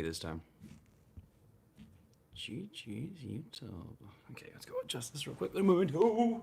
this time. GG's YouTube. Okay, let's go adjust this real quick. Let me move into.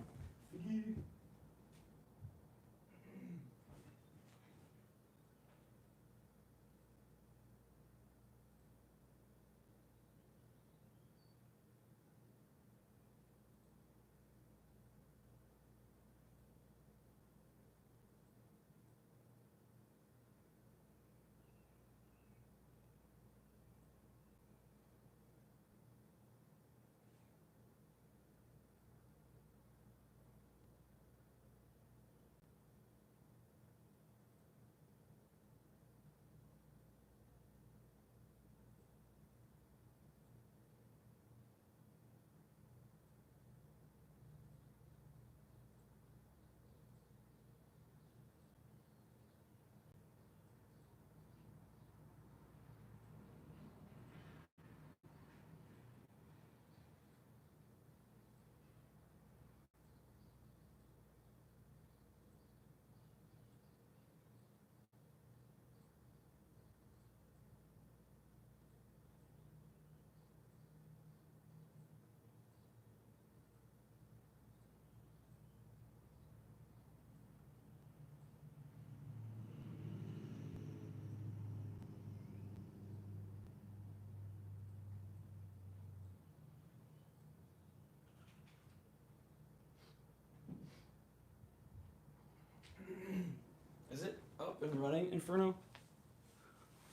Is it up and running, Inferno?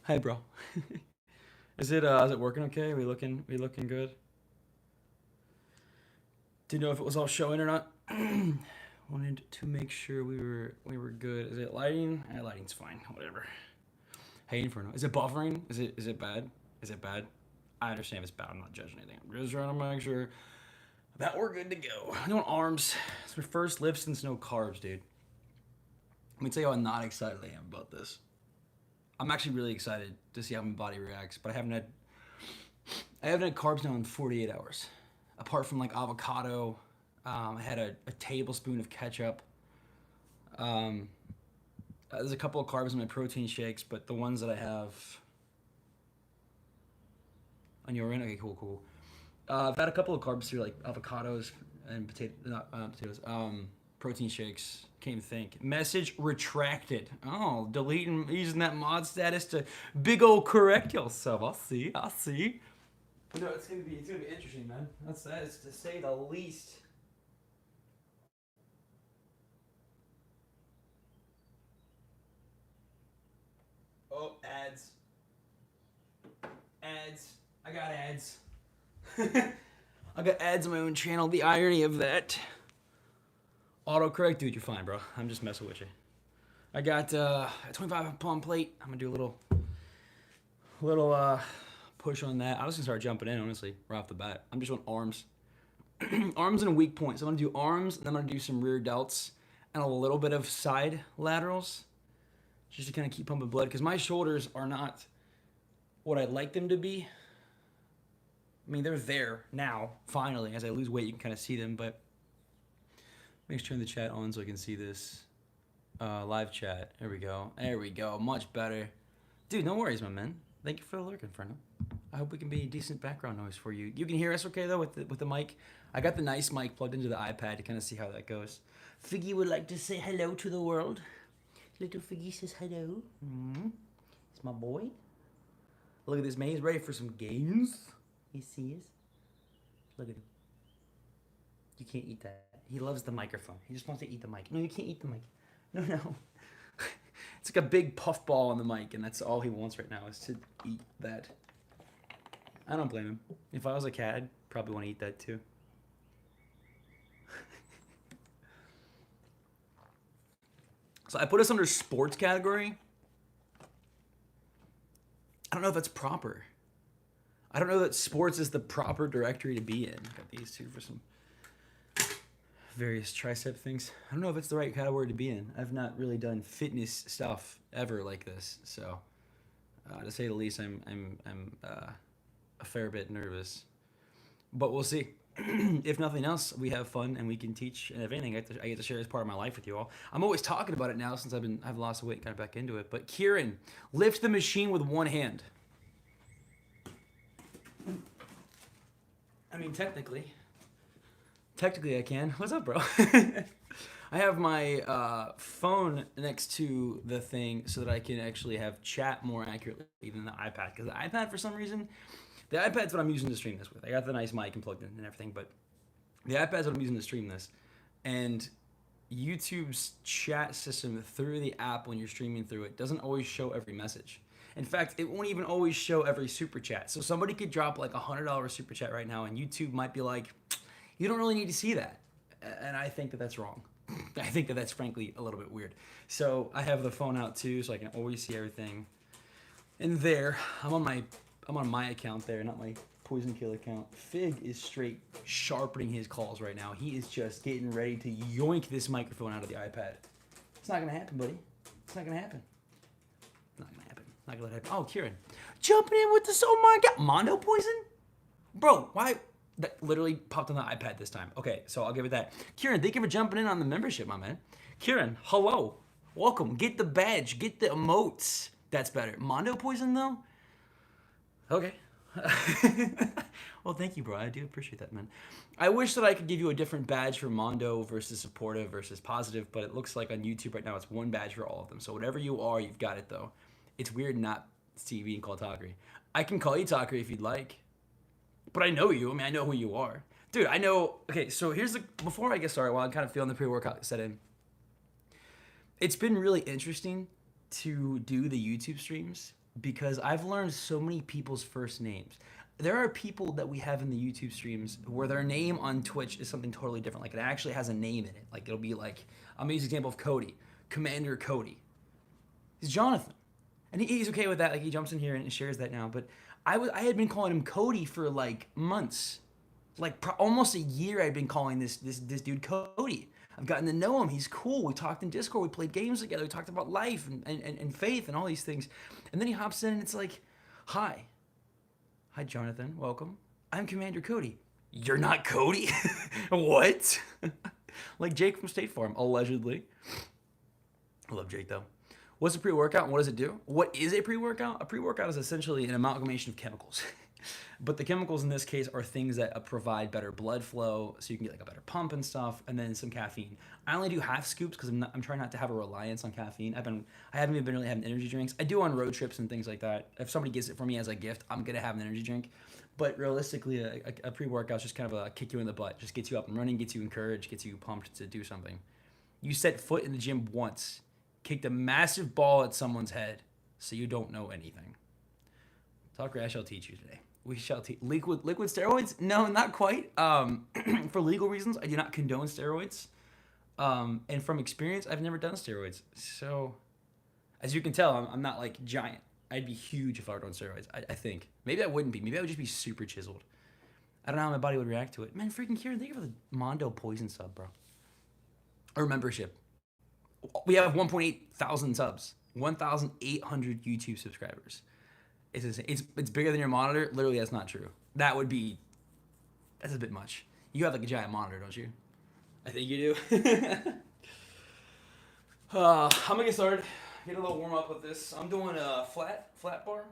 Hey, bro. Is it working okay? We looking good? Didn't know if it was all showing or not. Wanted to make sure we were good. Is it lighting? Lighting's fine. Whatever. Hey, Inferno. Is it buffering? Is it bad? Is it bad? I understand if it's bad. I'm not judging anything. I'm just trying to make sure that we're good to go. Doing arms. It's my first lift since no carbs, dude. Let me tell you how not excited I am about this. I'm actually really excited to see how my body reacts, but I haven't had carbs now in 48 hours. Apart from like avocado, I had a tablespoon of ketchup. There's a couple of carbs in my protein shakes, but the ones that I have on your end, okay, cool. I've had a couple of carbs here, like avocados and protein shakes. Can't even think. Message retracted. Oh, deleting, using that mod status to big ol' correct yourself. I'll see. No, it's gonna be interesting, man. That is to say the least. Oh, ads. I got ads. I got ads on my own channel. The irony of that. Autocorrect, dude, you're fine, bro. I'm just messing with you. I got a 25-pound plate. I'm gonna do a little push on that. I was gonna start jumping in, honestly, right off the bat. I'm just doing arms. Arms and a weak point. So I'm gonna do arms, and I'm gonna do some rear delts and a little bit of side laterals, just to kind of keep pumping blood. Because my shoulders are not what I'd like them to be. I mean, they're there now, finally. As I lose weight, you can kind of see them, but make sure turn the chat on so I can see this. Live chat. There we go. Much better. Dude, no worries, my man. Thank you for the lurk, Inferno. I hope we can be decent background noise for you. You can hear us okay, though, with the mic. I got the nice mic plugged into the iPad to kind of see how that goes. Figgy would like to say hello to the world. Little Figgy says hello. It's my boy. Look at this, man. He's ready for some games. He sees. Look at him. You can't eat that. He loves the microphone. He just wants to eat the mic. No, you can't eat the mic. No. It's like a big puffball on the mic, and that's all he wants right now is to eat that. I don't blame him. If I was a cat, I'd probably want to eat that too. So I put us under sports category. I don't know if that's proper. I don't know that sports is the proper directory to be in. Got these two for some various tricep things. I don't know if it's the right category to be in. I've not really done fitness stuff ever like this, so to say the least, I'm a fair bit nervous. But we'll see. If nothing else, we have fun and we can teach. And if anything, I get to share this part of my life with you all. I'm always talking about it now since I've lost weight, kind of back into it. But Kieran, lift the machine with one hand. I mean, technically I can. What's up, bro? I have my phone next to the thing so that I can actually have chat more accurately than the iPad. Because the iPad, for some reason, the iPad's what I'm using to stream this with. I got the nice mic and plugged in and everything, but the iPad's what I'm using to stream this. And YouTube's chat system through the app when you're streaming through it doesn't always show every message. In fact, it won't even always show every super chat. So somebody could drop like $100 super chat right now, and YouTube might be like, you don't really need to see that. And I think that that's wrong. I think that that's frankly a little bit weird. So I have the phone out too, so I can always see everything. And there, I'm on my account there, not my Poison Kill account. Fig is straight sharpening his calls right now. He is just getting ready to yoink this microphone out of the iPad. It's not gonna happen, buddy. It's not gonna happen. Not gonna happen. Not gonna let it happen. Oh, Kieran, jumping in with this. Oh my God, Mondo Poison, bro. Why? That literally popped on the iPad this time. Okay, so I'll give it that. Kieran, thank you for jumping in on the membership, my man. Kieran, hello, welcome. Get the badge. Get the emotes. That's better. Mondo Poison though. Okay. Well, thank you, bro. I do appreciate that, man. I wish that I could give you a different badge for Mondo versus supportive versus positive, but it looks like on YouTube right now it's one badge for all of them. So whatever you are, you've got it though. It's weird not Steve being called Takri. I can call you Takri if you'd like, but I know you. I mean, I know who you are, dude. I know. Okay, so here's the before I get started. While I'm kind of feeling the pre-workout set in, it's been really interesting to do the YouTube streams because I've learned so many people's first names. There are people that we have in the YouTube streams where their name on Twitch is something totally different. Like it actually has a name in it. Like it'll be like, I'm gonna use the example of Cody, Commander Cody. He's Jonathan. And he's okay with that. Like he jumps in here and shares that now. But I had been calling him Cody for like months. Like almost a year I'd been calling this dude Cody. I've gotten to know him. He's cool. We talked in Discord. We played games together. We talked about life and faith and all these things. And then he hops in and it's like, hi. Hi, Jonathan. Welcome. I'm Commander Cody. You're not Cody? What? Like Jake from State Farm, allegedly. I love Jake, though. What's a pre-workout and what does it do? What is a pre-workout? A pre-workout is essentially an amalgamation of chemicals. But the chemicals in this case are things that provide better blood flow so you can get like a better pump and stuff, and then some caffeine. I only do half scoops because I'm trying not to have a reliance on caffeine. I haven't even been really having energy drinks. I do on road trips and things like that. If somebody gets it for me as a gift, I'm gonna have an energy drink. But realistically, a pre-workout is just kind of a kick you in the butt. Just gets you up and running, gets you encouraged, gets you pumped to do something. You set foot in the gym once, kicked a massive ball at someone's head, so you don't know anything. Talker, I shall teach you today. We shall teach. Liquid steroids? No, not quite. For legal reasons, I do not condone steroids. And from experience, I've never done steroids. So, as you can tell, I'm not like giant. I'd be huge if I were doing steroids, I think. Maybe I wouldn't be. Maybe I would just be super chiseled. I don't know how my body would react to it. Man, freaking Kieran, thank you for the Mondo Poison sub, bro. Or membership. We have 1.8 thousand subs. 1,800 YouTube subscribers. It's bigger than your monitor. Literally, that's not true. That's a bit much. You have like a giant monitor, don't you? I think you do. I'm gonna get started. Get a little warm up with this. I'm doing a flat bar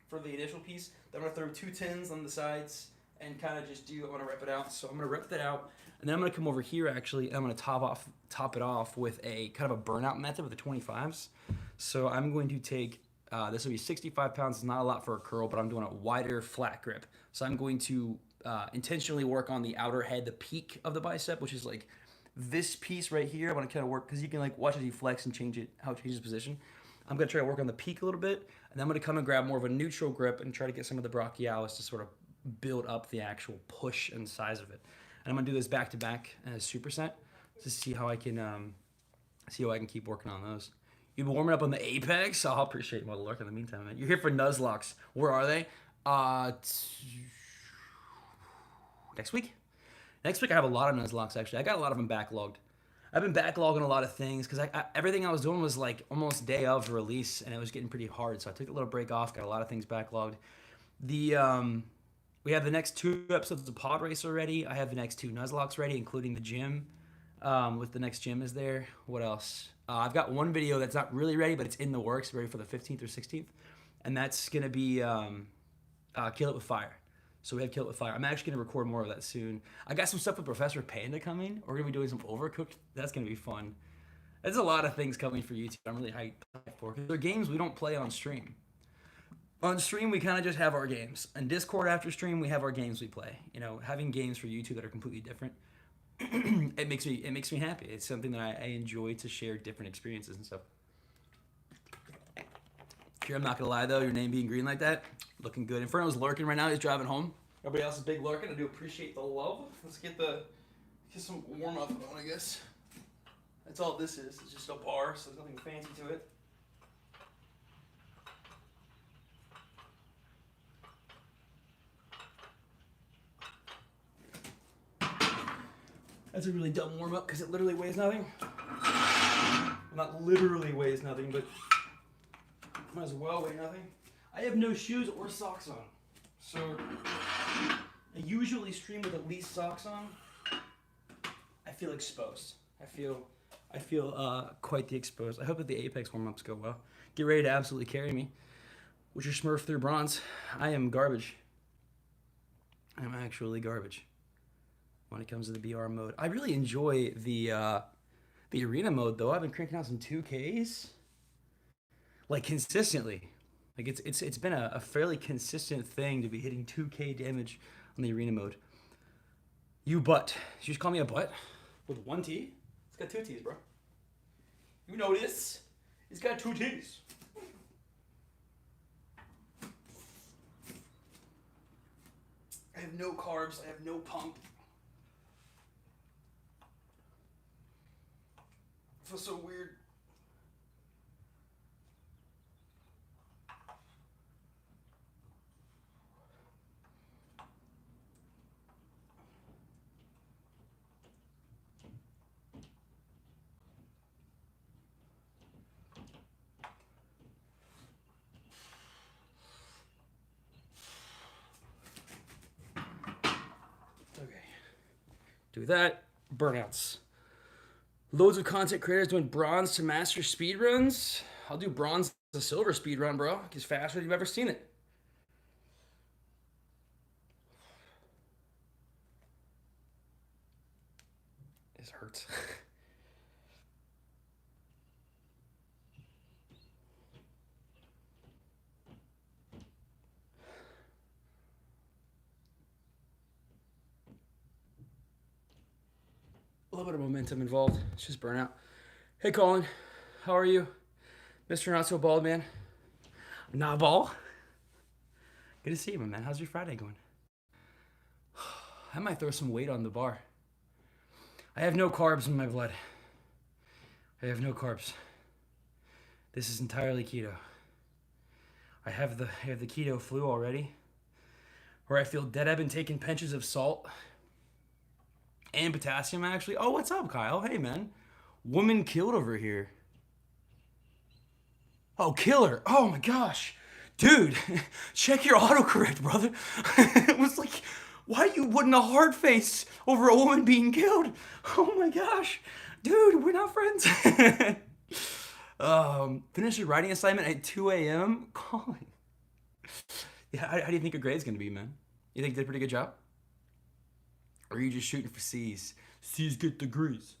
for the initial piece. Then I'm gonna throw 2 tens on the sides and kind of just I'm gonna rep it out. So I'm gonna rep that out, and then I'm gonna come over here actually, and I'm gonna top it off with a kind of a burnout method with the 25s. So I'm going to take. This will be 65 pounds. It's not a lot for a curl, but I'm doing a wider flat grip. So I'm going to intentionally work on the outer head, the peak of the bicep, which is like this piece right here. I want to kind of work because you can like watch as you flex and change it, how it changes position. I'm going to try to work on the peak a little bit, and then I'm going to come and grab more of a neutral grip and try to get some of the brachialis to sort of build up the actual push and size of it. And I'm going to do this back to back as superset to see how I can keep working on those. You've been warming up on the Apex? Oh, I'll appreciate my lurk in the meantime, man. You're here for Nuzlocke. Where are they? Next week? Next week I have a lot of Nuzlocke, actually. I got a lot of them backlogged. I've been backlogging a lot of things because everything I was doing was like almost day of release, and it was getting pretty hard. So I took a little break off, got a lot of things backlogged. We have the next 2 episodes of Pod Race already. I have the next 2 Nuzlocke ready, including the gym. With the next gym is there. What else? I've got one video that's not really ready, but it's in the works, ready for the 15th or 16th. And that's going to be Kill It With Fire. So we have Kill It with Fire. I'm actually gonna record more of that soon. I got some stuff with Professor Panda coming. We're gonna be doing some Overcooked. That's gonna be fun. There's a lot of things coming for YouTube. I'm really hyped for because they're games we don't play on stream. On stream, we kind of just have our games. On Discord after stream, we have our games we play. You know, having games for YouTube that are completely different, it makes me happy. It's something that I enjoy to share different experiences and stuff. Here, I'm not gonna lie though, your name being green like that, looking good. Inferno's lurking right now. He's driving home. Everybody else is big lurking. I do appreciate the love. Let's get some warm up on, I guess. That's all this is. It's just a bar, so there's nothing fancy to it. That's a really dumb warm up because it literally weighs nothing. Well, not literally weighs nothing, but might as well weigh nothing. I have no shoes or socks on, so I usually stream with at least socks on. I feel exposed. I feel quite the exposed. I hope that the Apex warm-ups go well. Get ready to absolutely carry me. With your Smurf through bronze, I am garbage. I'm actually garbage when it comes to the BR mode. I really enjoy the arena mode though. I've been cranking out some 2Ks like consistently. Like it's been a fairly consistent thing to be hitting 2K damage on the arena mode. You butt. Did you just call me a butt? With one T? It's got two T's, bro. You know this. It's got two T's. I have no carbs. I have no pump. It feels so weird. Do that. Burnouts. Loads of content creators doing bronze to master speed runs. I'll do bronze to silver speed run, bro. It's faster than you've ever seen it. This hurts. A little bit of momentum involved. It's just burnout. Hey, Colin. How are you? Mr. Not So Bald Man. Not ball. Good to see you, my man. How's your Friday going? I might throw some weight on the bar. I have no carbs in my blood. I have no carbs. This is entirely keto. I have the keto flu already, where I feel dead. I've been taking pinches of salt and potassium, actually. Oh, what's up, Kyle? Hey, man. Woman killed over here. Oh, killer. Oh, my gosh. Dude, check your autocorrect, brother. It was like, why you wouldn't a hard face over a woman being killed? Oh, my gosh. Dude, we're not friends. Finish your writing assignment at 2 a.m.? Colin. Yeah, how do you think your grade's going to be, man? You think you did a pretty good job? Or are you just shooting for C's? C's get degrees.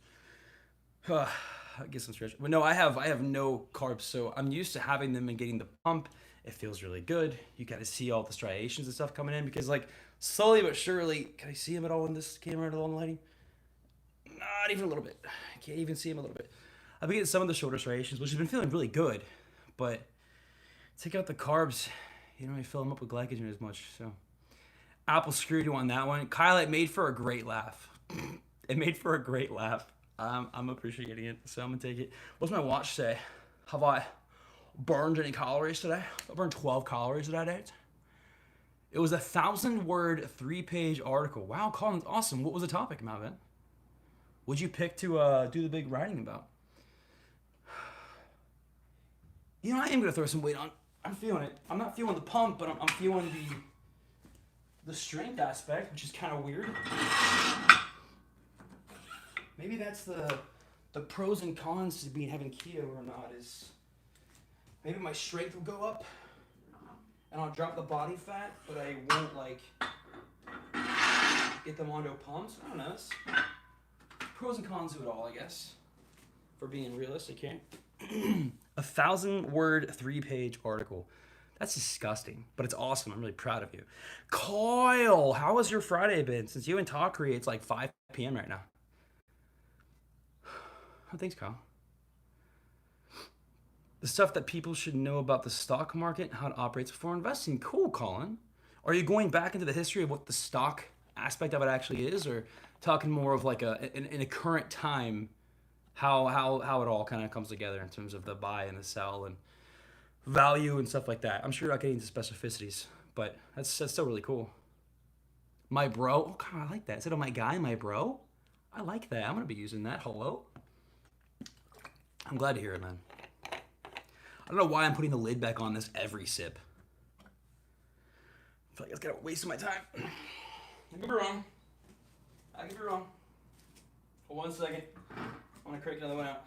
I get some stretch. But no, I have no carbs, so I'm used to having them and getting the pump. It feels really good. You got to see all the striations and stuff coming in because, like, slowly but surely, can I see him at all in this camera at all in the lighting? Not even a little bit. I can't even see him a little bit. I've been getting some of the shoulder striations, which has been feeling really good, but take out the carbs, you don't really fill them up with glycogen as much, so. Apple screwed you on that one. Kyle, it made for a great laugh. It made for a great laugh. I'm appreciating it, so I'm gonna take it. What's my watch say? Have I burned any calories today? I burned 12 calories that day. It was a 1,000-word, 3-page article. Wow, Colin's awesome. What was the topic, Malvin? What'd you pick to do the big writing about? You know, I am gonna throw some weight on. I'm feeling it. I'm not feeling the pump, but I'm feeling the strength aspect, which is kind of weird. Maybe that's the pros and cons to having keto or not is maybe my strength will go up and I'll drop the body fat, but I won't like get them onto a palm. So I don't know. It's pros and cons to it all, I guess. For being realistic here. 1,000-word, 3-page article. That's disgusting, but it's awesome. I'm really proud of you. Kyle, how has your Friday been? Since you and Talkery, it's like 5 p.m. right now. Oh, thanks, Kyle. The stuff that people should know about the stock market, how it operates before investing. Cool, Colin. Are you going back into the history of what the stock aspect of it actually is, or talking more of like in a current time, how it all kind of comes together in terms of the buy and the sell and value and stuff like that? I'm sure you're not getting into specificities, but that's still really cool. My bro. Oh, God, I like that. Instead of my guy, my bro. I like that. I'm going to be using that. Hello. I'm glad to hear it, man. I don't know why I'm putting the lid back on this every sip. I feel like it's got to waste my time. I could be wrong. Hold 1 second. I'm going to crack another one out.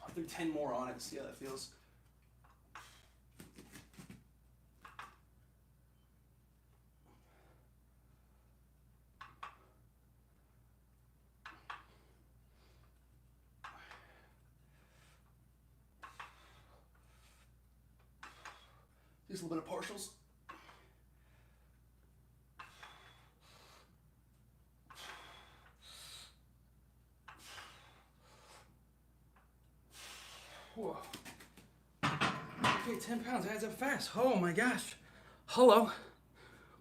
I'll do 10 more on it to see how that feels. Just a little bit of partials. Whoa. Okay, 10 pounds adds up fast. Oh my gosh. Hello.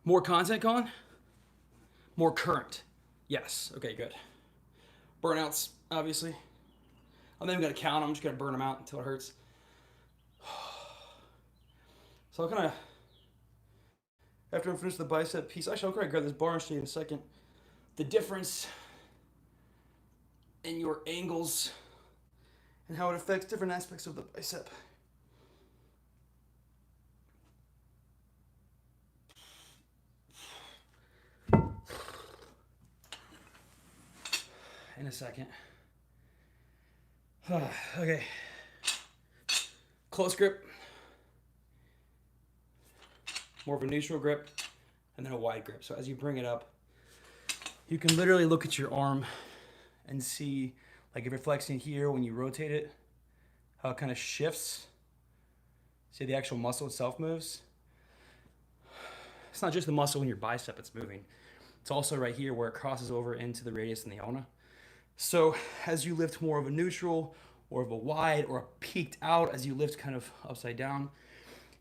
More content, Colin? More current. Yes. Okay, good. Burnouts, obviously. I'm not even going to count them. I'm just going to burn them out until it hurts. So I'll kind of, after I finish the bicep piece, actually I'll grab this bar and show you in a second. The difference in your angles and how it affects different aspects of the bicep. In a second. Okay. Close grip. More of a neutral grip, and then a wide grip. So as you bring it up, you can literally look at your arm and see, like if you're flexing here, when you rotate it, how it kind of shifts. See the actual muscle itself moves. It's not just the muscle in your bicep that's moving. It's also right here where it crosses over into the radius and the ulna. So as you lift more of a neutral or of a wide or a peaked out, as you lift kind of upside down,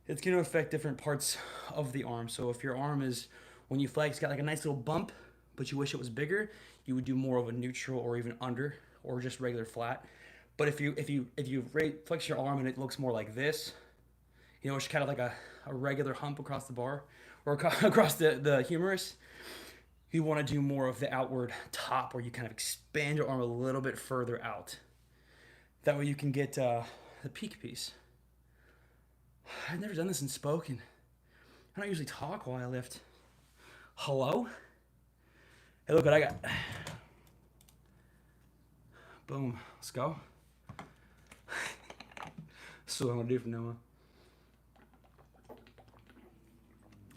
it's going to affect different parts of the arm. So if your arm is, when you flex, got like a nice little bump, but you wish it was bigger, you would do more of a neutral or even under, or just regular flat. But if you flex your arm and it looks more like this, you know, it's kind of like a regular hump across the bar or across the humerus, you want to do more of the outward top, where you kind of expand your arm a little bit further out. That way you can get the peak piece. I've never done this in spoken. I don't usually talk while I lift. Hello? Hey, look what I got. Boom. Let's go. So what I'm going to do from now on.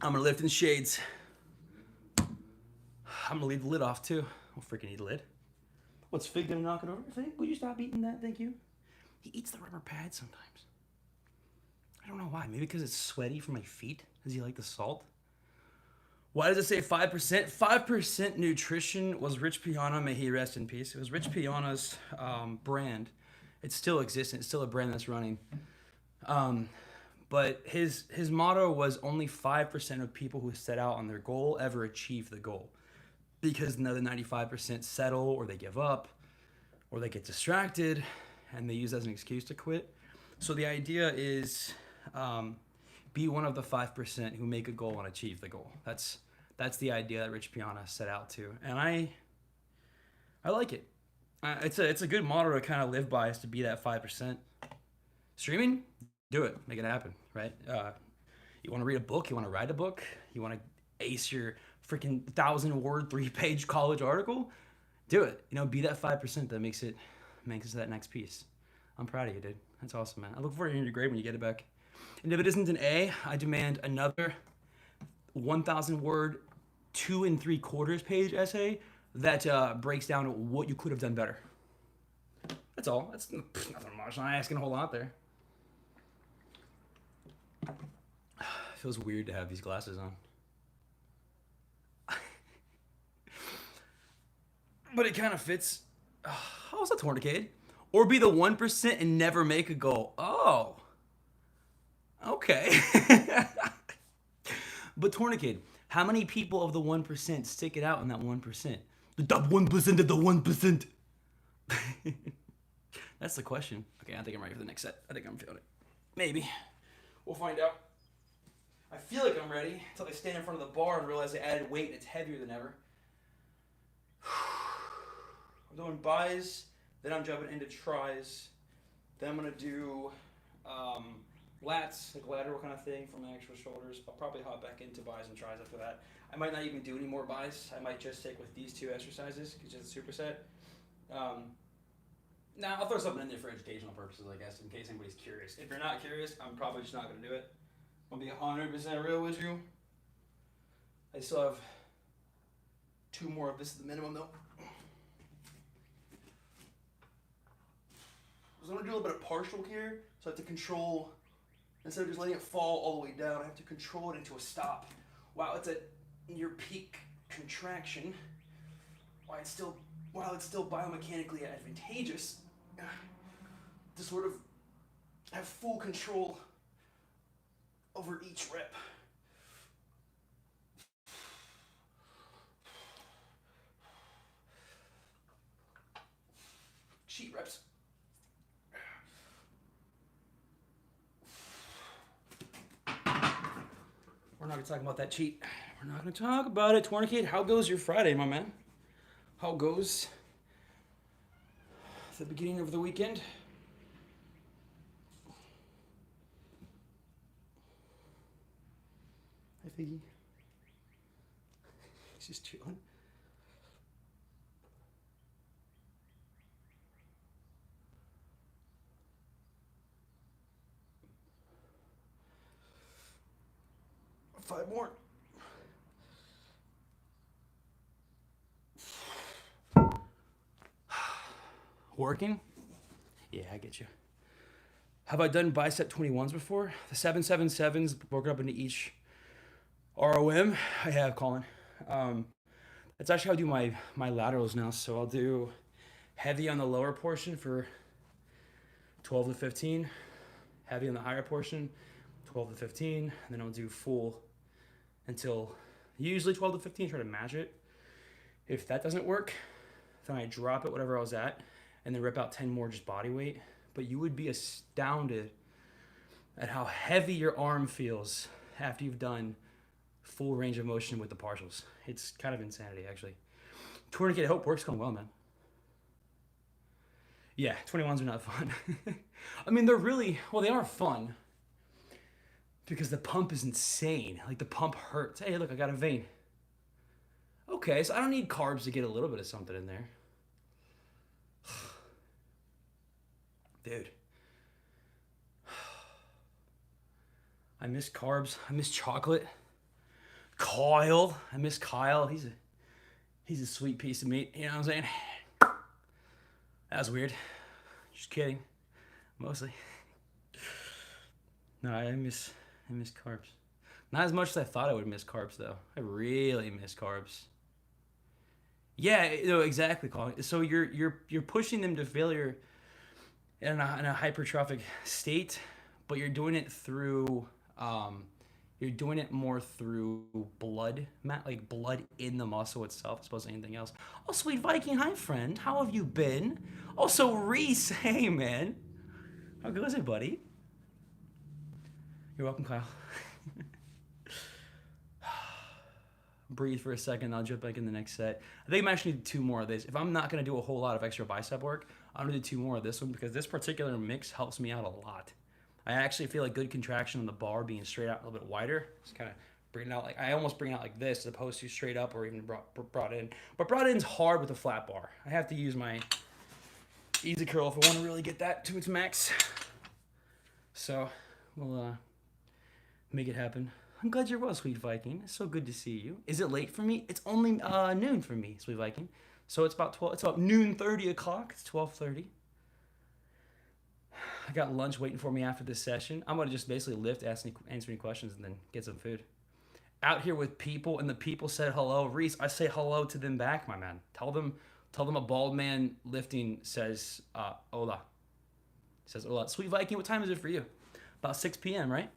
I'm going to lift in shades. I'm going to leave the lid off, too. I don't freaking need a lid. What's Fig going to knock it over? Fig, will you stop eating that? Thank you. He eats the rubber pad sometimes. I don't know why. Maybe because it's sweaty from my feet. Does he like the salt? Why does it say 5%? 5% nutrition was Rich Piana. May he rest in peace. It was Rich Piana's brand. It still exists. It's still a brand that's running. But his motto was only 5% of people who set out on their goal ever achieve the goal. Because another 95% settle, or they give up, or they get distracted, and they use that as an excuse to quit. So the idea is be one of the 5% who make a goal and achieve the goal. That's the idea that Rich Piana set out to, and I like it. It's a good motto to kind of live by, is to be that 5%. Streaming, do it, make it happen, right? You want to read a book, you want to write a book, you want to ace your freaking 1,000-word, 3-page college article, do it. You know, be that 5% that makes it to that next piece. I'm proud of you, dude. That's awesome, man. I look forward to hearing your grade when you get it back. And if it isn't an A, I demand another 1,000 word, 2 3/4 page essay that breaks down what you could have done better. That's all. That's nothing much. I'm not asking a whole lot there. It feels weird to have these glasses on. But it kind of fits. How's that tourniquet? Or be the 1% and never make a goal. Oh. Okay. But tourniquet, how many people of the 1% stick it out in that 1%? The top 1% of the 1%. That's the question. Okay, I think I'm ready for the next set. I think I'm feeling it. Maybe. We'll find out. I feel like I'm ready until I stand in front of the bar and realize I added weight and it's heavier than ever. I'm doing buys, then I'm jumping into tries. Then I'm going to do lats, like lateral kind of thing for my actual shoulders. I'll probably hop back into buys and tries after that. I might not even do any more buys. I might just stick with these 2 exercises because it's a superset. Now, I'll throw something in there for educational purposes, I guess, in case anybody's curious. If you're not curious, I'm probably just not going to do it. I'll be 100% real with you. I still have 2 more of this at the minimum, though. So I'm going to do a little bit of partial here, so I have to control, instead of just letting it fall all the way down, I have to control it into a stop. Wow, it's at near peak contraction, while it's still biomechanically advantageous to sort of have full control over each rep. Cheat reps. We're not going to talk about that cheat. We're not going to talk about it. Tourniquet, how goes your Friday, my man? How goes the beginning of the weekend? Hi, Figgy. He's just chilling. Five more. Working? Yeah, I get you. Have I done bicep 21s before? The 777s broken up into each ROM? I have, Colin. That's actually how I do my laterals now. So I'll do heavy on the lower portion for 12 to 15, heavy on the higher portion, 12 to 15, and then I'll do full until usually 12 to 15, try to match it. If that doesn't work, then I drop it whatever I was at and then rip out 10 more just body weight. But you would be astounded at how heavy your arm feels after you've done full range of motion with the partials. It's kind of insanity, actually. Tourniquet, I hope work's going well, man. Yeah, 21s are not fun. I mean, they're really, well, they are fun because the pump is insane. Like, the pump hurts. Hey, look, I got a vein. Okay, so I don't need carbs to get a little bit of something in there. Dude. I miss carbs. I miss chocolate. Kyle. I miss Kyle. He's a sweet piece of meat. You know what I'm saying? That was weird. Just kidding. Mostly. No, I miss carbs. Not as much as I thought I would miss carbs, though. I really miss carbs. Yeah, no, exactly, Colin. So you're pushing them to failure in a hypertrophic state, but you're doing it through you're doing it more through blood, like blood in the muscle itself, as opposed to anything else. Oh, sweet Viking, hi friend, how have you been? Also, Reese, hey man, how goes it, buddy? You're welcome, Kyle. Breathe for a second, I'll jump back in the next set. I think I'm actually gonna do 2 more of this. If I'm not gonna do a whole lot of extra bicep work, I'm gonna do 2 more of this one because this particular mix helps me out a lot. I actually feel like good contraction on the bar being straight out a little bit wider. Just kind of bring it out like, I almost bring it out like this as opposed to straight up or even brought in. But brought in's hard with a flat bar. I have to use my easy curl if I want to really get that to its max. So we'll make it happen. I'm glad you're well, Sweet Viking. It's so good to see you. Is it late for me? It's only noon for me, Sweet Viking. So it's about 12. It's about noon 30 o'clock. It's 12:30. I got lunch waiting for me after this session. I'm gonna just basically lift, answer any questions, and then get some food. Out here with people, and the people said hello. Reese, I say hello to them back, my man. Tell them a bald man lifting says hola. Says hola. Sweet Viking, what time is it for you? About 6 p.m., right?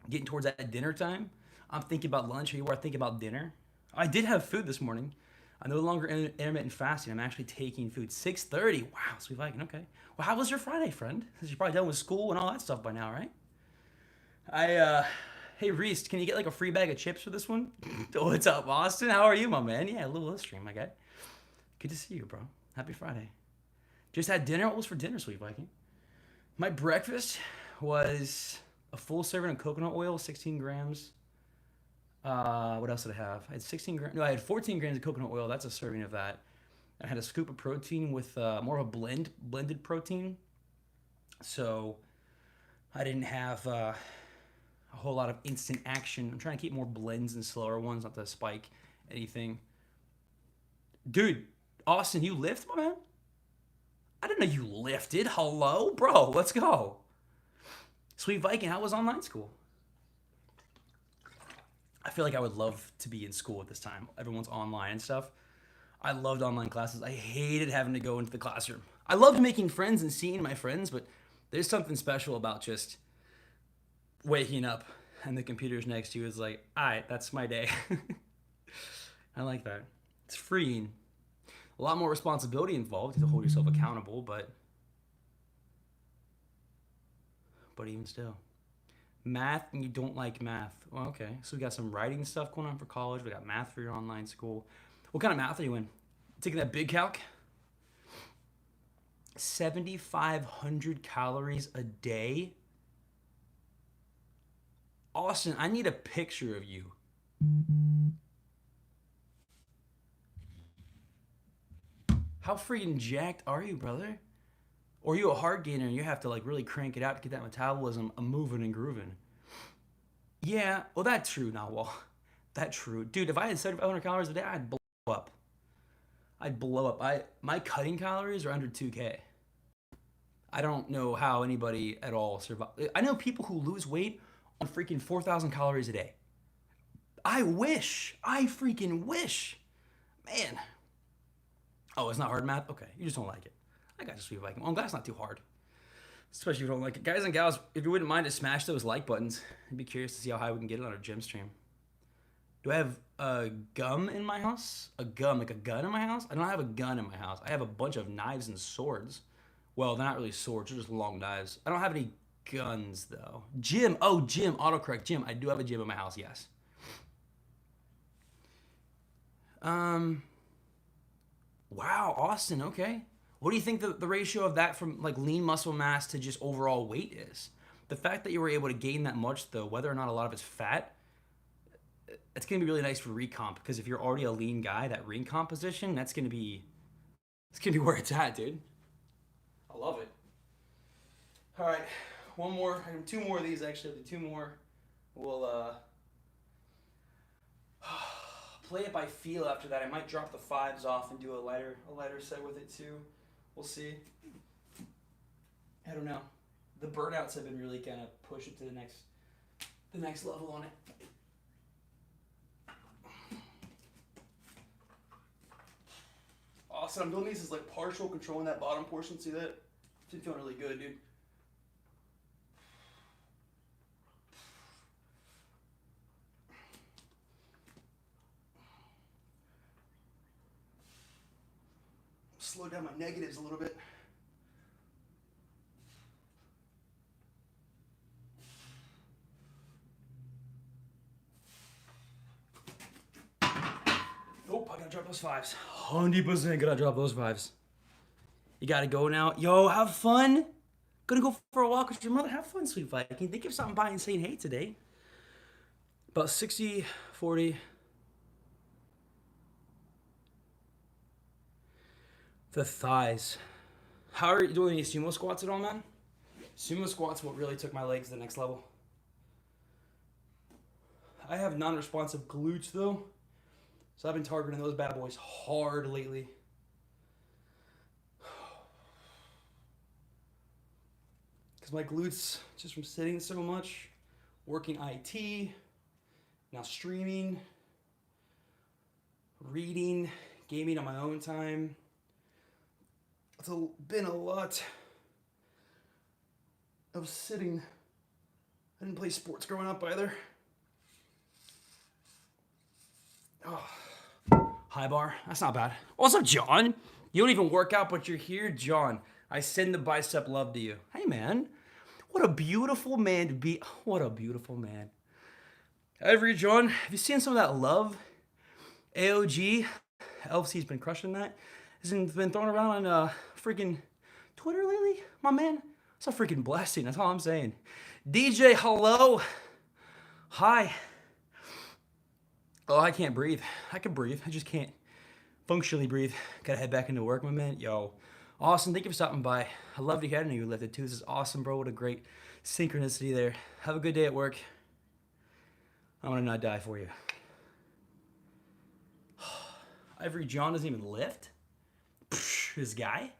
Getting towards that dinner time. I'm thinking about lunch. Here you are thinking about dinner. I did have food this morning. I'm no longer intermittent fasting. I'm actually taking food. 6:30. Wow, Sweet Viking. Okay. Well, how was your Friday, friend? Since you're probably done with school and all that stuff by now, right? Hey Reese, can you get like a free bag of chips for this one? What's up, Austin? How are you, my man? Yeah, a little stream, my guy. Good to see you, bro. Happy Friday. Just had dinner. What was for dinner, Sweet Viking? My breakfast was a full serving of coconut oil, 16 grams. What else did I have? I had 16 grams. No, I had 14 grams of coconut oil. That's a serving of that. I had a scoop of protein with more of a blended protein. So I didn't have a whole lot of instant action. I'm trying to keep more blends and slower ones, not to spike anything. Dude, Austin, you lift, my man? I didn't know you lifted. Hello? Bro, let's go. Sweet Viking, how was online school? I feel like I would love to be in school at this time. Everyone's online and stuff. I loved online classes. I hated having to go into the classroom. I loved making friends and seeing my friends, but there's something special about just waking up and the computer's next to you is like, all right, that's my day. I like that. It's freeing. A lot more responsibility involved. You have to hold yourself accountable, but even still. Math and you don't like math. Well, okay. So we got some writing stuff going on for college. We got math for your online school. What kind of math are you in? Taking that big calc? 7,500 calories a day? Austin, I need a picture of you. How freaking jacked are you, brother? Or are you a hard gainer and you have to like really crank it out to get that metabolism a moving and grooving? Yeah, well that's true now. Well, that's true, dude. If I had 7,500 calories a day, I'd blow up. I'd blow up. My cutting calories are under 2K. I don't know how anybody at all survive. I know people who lose weight on freaking 4,000 calories a day. I wish. I freaking wish. Man. Oh, it's not hard math? Okay, you just don't like it. I got you, Sweet Viking. Well, I'm glad it's not too hard. Especially if you don't like it. Guys and gals, if you wouldn't mind to smash those like buttons, I'd be curious to see how high we can get it on our gym stream. Do I have a gum in my house? A gum, like a gun in my house? I don't have a gun in my house. I have a bunch of knives and swords. Well, they're not really swords, they're just long knives. I don't have any guns, though. Gym. Oh, gym. Autocorrect. Gym. I do have a gym in my house, yes. Um, wow, Austin, okay. What do you think the ratio of that from like lean muscle mass to just overall weight is? The fact that you were able to gain that much, though, whether or not a lot of it's fat, it's going to be really nice for recomp because if you're already a lean guy, that recomp position, it's gonna be where it's at, dude. I love it. All right, one more, two more of these actually. I'll do two more. We'll play it by feel after that. I might drop the fives off and do a lighter set with it too. We'll see. I don't know. The burnouts have been really kind of push it to the next level on it. Awesome. I'm doing these as like partial controlling that bottom portion. See that? It's feeling really good, dude. Slow down my negatives a little bit. Nope, I gotta drop those fives. 100% gotta drop those fives. You gotta go now. Yo, have fun. Gonna go for a walk with your mother. Have fun, Sweet Viking. Think of something by and saying hey today. About 60, 40. The thighs. How are you doing any sumo squats at all, man? Sumo squats what really took my legs to the next level. I have non-responsive glutes though, so I've been targeting those bad boys hard lately. Because my glutes, just from sitting so much, working IT, now streaming, reading, gaming on my own time. It's been a lot of sitting. I didn't play sports growing up either. Oh. High bar, that's not bad. What's up, John? You don't even work out, but you're here, John. I send the bicep love to you. Hey, man. What a beautiful man to be. What a beautiful man. Avery, John, have you seen some of that love? AOG, LFC's been crushing that. Hasn't been thrown around on freaking Twitter lately, my man. It's a freaking blessing. That's all I'm saying. DJ, hello. Hi. Oh, I can't breathe. I can breathe. I just can't functionally breathe. Gotta head back into work, my man. Yo, Austin, thank you for stopping by. I love to hear. I know you lifted too. This is awesome, bro. What a great synchronicity there. Have a good day at work. I'm gonna not die for you. Ivory John doesn't even lift. Psh, this guy.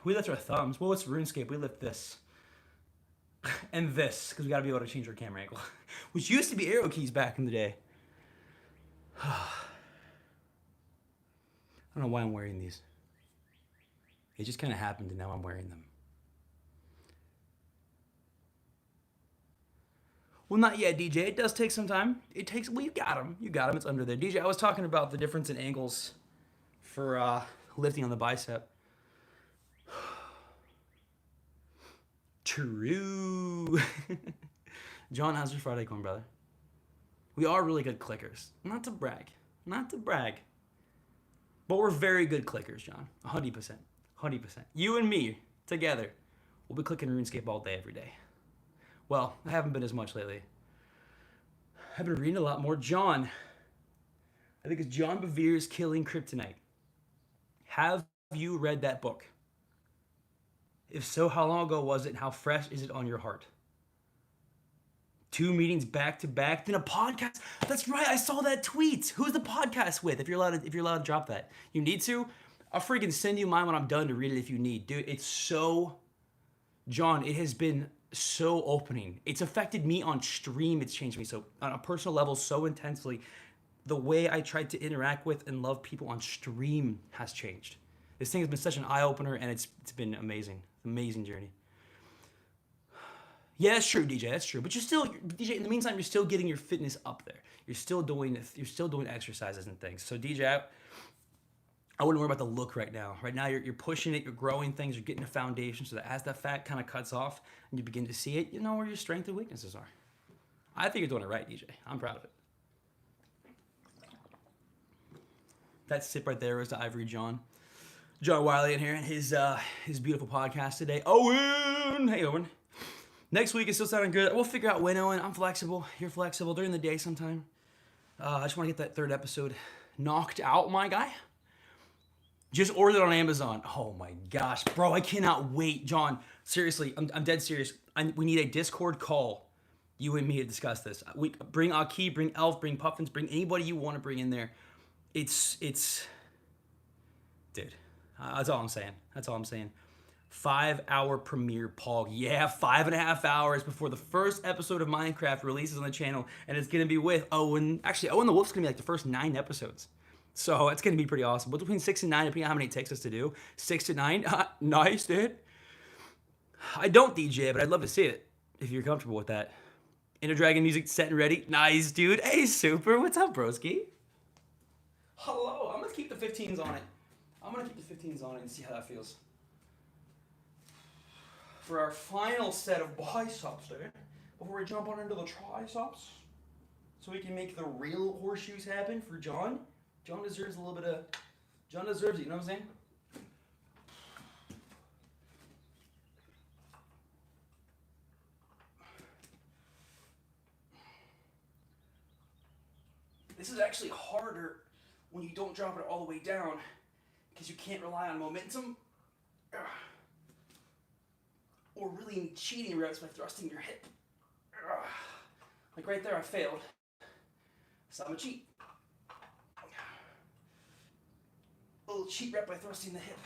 We lift our thumbs. Well, it's RuneScape. We lift this. And this, because we got to be able to change our camera angle. Which used to be arrow keys back in the day. I don't know why I'm wearing these. It just kind of happened and now I'm wearing them. Well, not yet, DJ. It does take some time. It takes, well, you got them. You got them. It's under there. DJ, I was talking about the difference in angles for lifting on the bicep. True. John, how's your Friday going, brother? We are really good clickers. Not to brag. Not to brag. But we're very good clickers, John. 100%. 100%. You and me, together, we'll be clicking RuneScape all day, every day. Well, I haven't been as much lately. I've been reading a lot more. John, I think it's John Bevere's Killing Kryptonite. Have you read that book? If so, how long ago was it and how fresh is it on your heart? 2 meetings back to back, then a podcast. That's right, I saw that tweet. Who's the podcast with? If you're allowed to drop that. You need to? I'll freaking send you mine when I'm done to read it if you need. Dude, it's so, John, it has been so opening. It's affected me on stream. It's changed me so on a personal level so intensely. The way I tried to interact with and love people on stream has changed. This thing has been such an eye-opener, and it's been amazing. Amazing journey. Yeah, that's true, DJ. That's true. But you're still, DJ, in the meantime, you're still getting your fitness up there. You're still doing exercises and things. So, DJ, I wouldn't worry about the look right now. Right now, you're pushing it. You're growing things. You're getting a foundation so that as that fat kind of cuts off and you begin to see it, you know where your strengths and weaknesses are. I think you're doing it right, DJ. I'm proud of it. That sip right there is the Ivory John. John Wiley in here and his beautiful podcast today. Owen! Hey, Owen. Next week is still sounding good. We'll figure out when, Owen. I'm flexible. You're flexible. During the day sometime. I just want to get that 3rd episode knocked out, my guy. Just ordered it on Amazon. Oh, my gosh. Bro, I cannot wait. John, seriously, I'm dead serious. We need a Discord call, you and me, to discuss this. Bring Aki, bring Elf, bring Puffins, bring anybody you want to bring in there. It's... Dude... that's all I'm saying. That's all I'm saying. 5-hour premiere, Paul. Yeah, 5.5 hours before the first episode of Minecraft releases on the channel. And it's going to be with Owen. Actually, Owen the Wolf's going to be like the first 9 episodes. So it's going to be pretty awesome. But between 6 and 9, depending on how many it takes us to do. 6 to 9. Nice, dude. I don't DJ, but I'd love to see it. If you're comfortable with that. Inner Dragon music set and ready. Nice, dude. Hey, super. What's up, broski? Hello. I'm going to keep the 15s on it. I'm going to keep the 15s on it and see how that feels. For our final set of biceps there, before we jump on into the triceps, so we can make the real horseshoes happen for John. John deserves a little bit of, John deserves it, you know what I'm saying? This is actually harder when you don't drop it all the way down, because you can't rely on momentum. Or really cheating reps by thrusting your hip. Like right there, I failed. So I'm a cheat. A little cheat rep by thrusting the hip.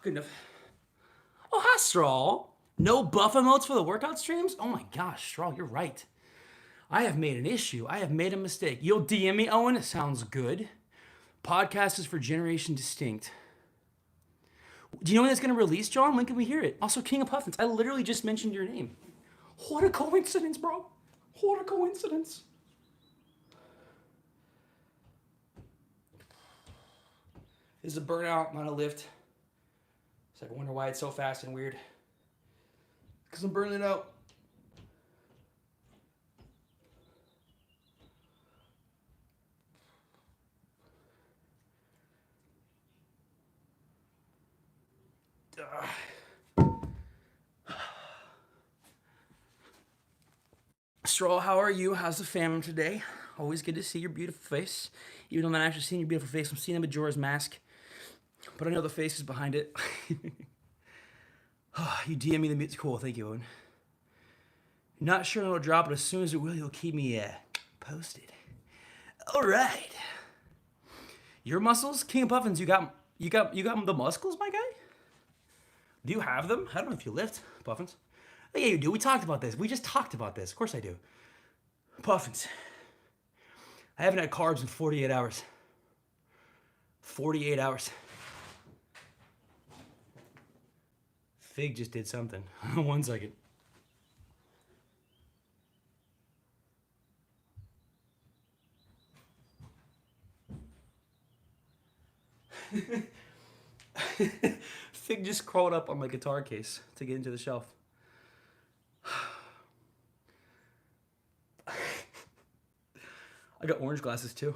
Good enough. Oh, hi, Straw. No buff emotes for the workout streams? Oh my gosh, Straw, you're right. I have made an issue. I have made a mistake. You'll DM me, Owen? It sounds good. Podcast is for Generation Distinct. Do you know when that's going to release, John? When can we hear it? Also, King of Puffins. I literally just mentioned your name. What a coincidence, bro. What a coincidence. This is a burnout, not a lift. It's like, I wonder why it's so fast and weird. Because I'm burning it out. Straw, how are you? How's the family today? Always good to see your beautiful face. Even though I'm not actually seeing your beautiful face, I'm seeing a Majora's Mask. But I know the face is behind it. You DM me the music. Cool, thank you, Owen. Not sure when it'll drop, but as soon as it will, you'll keep me posted. All right. Your muscles, King of Puffins. You got the muscles, my guy. Do you have them? I don't know if you lift, Puffins. Oh, yeah, you do. We talked about this. We just talked about this. Of course I do. Puffins. I haven't had carbs in 48 hours. 48 hours. Fig just did something. 1 second. Fig just crawled up on my guitar case to get into the shelf. I got orange glasses too,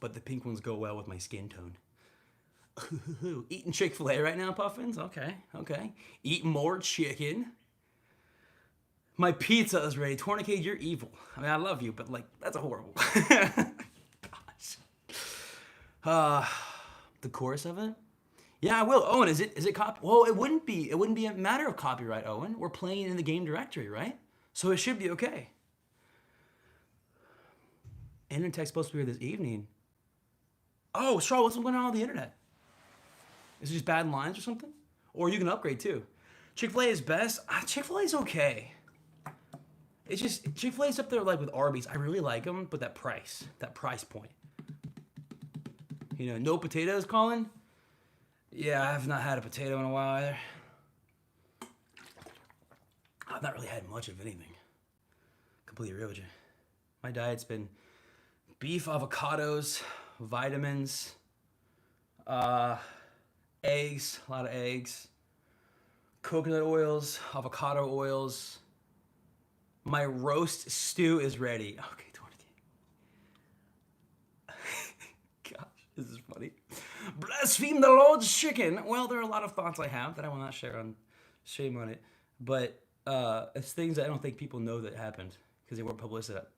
but the pink ones go well with my skin tone. Eating Chick-fil-A right now, Puffins? Okay. Eat more chicken. My pizza is ready. Tourniquet, you're evil. I mean, I love you, but like, that's a horrible. Gosh. The chorus of it? Yeah, I will. Owen, is it copy? Well, it wouldn't be a matter of copyright, Owen. We're playing in the game directory, right? So it should be okay. Internet tech's supposed to be here this evening. Oh, Straw, what's going on the internet? Is it just bad lines or something? Or you can upgrade too. Chick-fil-A is best. Chick-fil-A is okay. It's just, Chick-fil-A's up there like with Arby's. I really like them, but that price point. You know, no potatoes, Colin? Yeah, I have not had a potato in a while either. I've not really had much of anything. Completely real with you. My diet's been beef, avocados, vitamins, eggs, a lot of eggs, coconut oils, avocado oils. My roast stew is ready. Okay, 20. Gosh, this is funny. Blaspheme the Lord's chicken. Well, there are a lot of thoughts I have that I will not share on Shame on It. But it's things that I don't think people know that happened because they weren't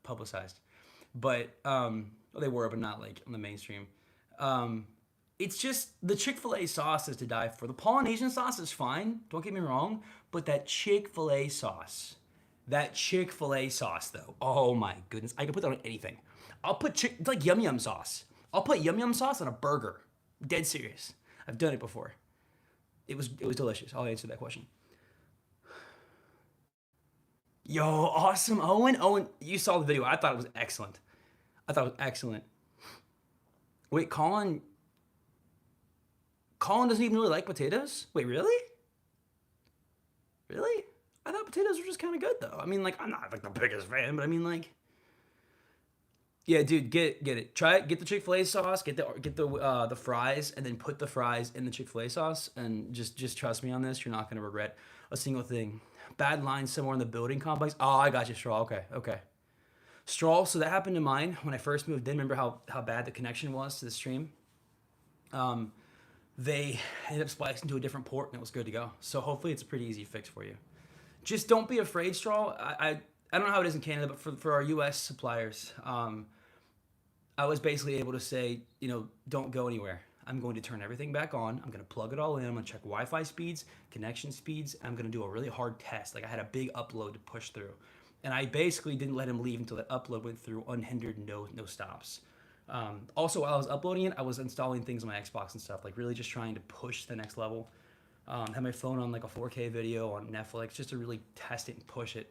publicized. But they were, but not like on the mainstream. It's just the Chick-fil-A sauce is to die for. The Polynesian sauce is fine, don't get me wrong, but that Chick-fil-A sauce though, oh my goodness, I can put that on anything. I'll put it's like yum yum sauce. I'll put yum yum sauce on a burger. Dead serious. I've done it before. It was delicious. I'll answer that question. Yo, awesome, Owen. Owen, you saw the video. I thought it was excellent. Wait, Colin doesn't even really like potatoes? Wait, really? Really? I thought potatoes were just kind of good though. I mean, like, I'm not like the biggest fan, but I mean, like, yeah, dude, get it. Try it. Get the Chick-fil-A sauce. Get the fries, and then put the fries in the Chick-fil-A sauce. And just trust me on this. You're not gonna regret a single thing. Bad line somewhere in the building complex. Oh, I got you, Straw. Okay. Straw. So that happened to mine when I first moved in. Remember how bad the connection was to the stream? They ended up splicing to a different port, and it was good to go. So hopefully it's a pretty easy fix for you. Just don't be afraid, Straw. I don't know how it is in Canada, but for our U.S. suppliers, I was basically able to say, don't go anywhere. I'm going to turn everything back on. I'm going to plug it all in. I'm going to check Wi-Fi speeds, connection speeds. I'm going to do a really hard test. Like I had a big upload to push through. And I basically didn't let him leave until that upload went through unhindered, no stops. Also, while I was uploading it, I was installing things on my Xbox and stuff, like really just trying to push to the next level. Had my phone on like a 4K video on Netflix just to really test it and push it.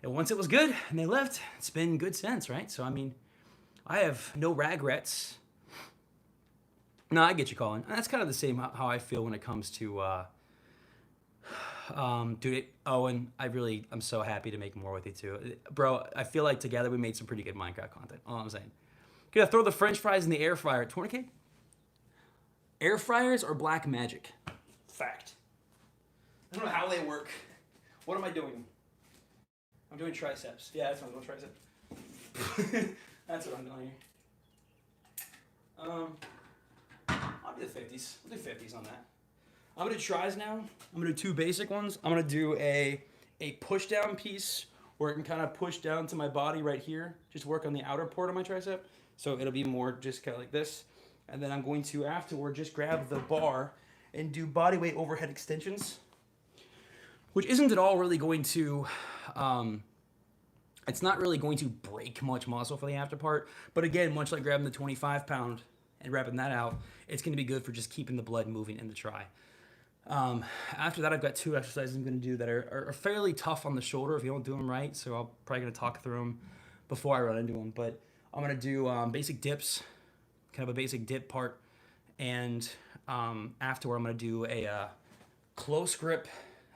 And once it was good and they left, it's been good since, right? So, I mean, I have no regrets. No, I get you, Colin. And that's kind of the same how I feel when it comes to, dude, Owen, I'm so happy to make more with you too. Bro, I feel like together we made some pretty good Minecraft content. All I'm saying. Gonna throw the French fries in the air fryer. Tourniquet? Air fryers or black magic? Fact. I don't know how they work. What am I doing? I'm doing triceps. Yeah, that's what I'm doing, triceps. That's what I'm doing here. I'll do the 50s. We'll do 50s on that. I'm gonna do tries now. I'm gonna do two basic ones. I'm gonna do a push down piece where it can kind of push down to my body right here. Just work on the outer part of my tricep. So it'll be more just kind of like this. And then I'm going to afterward just grab the bar and do body weight overhead extensions, which isn't at all really going to, it's not really going to break much muscle for the after part. But again, much like grabbing the 25 pound and wrapping that out, it's going to be good for just keeping the blood moving in the try. After that, I've got two exercises I'm going to do that are fairly tough on the shoulder if you don't do them right. So I'm probably going to talk through them before I run into them. But I'm going to do basic dips, kind of a basic dip part. And afterward, I'm going to do a close grip,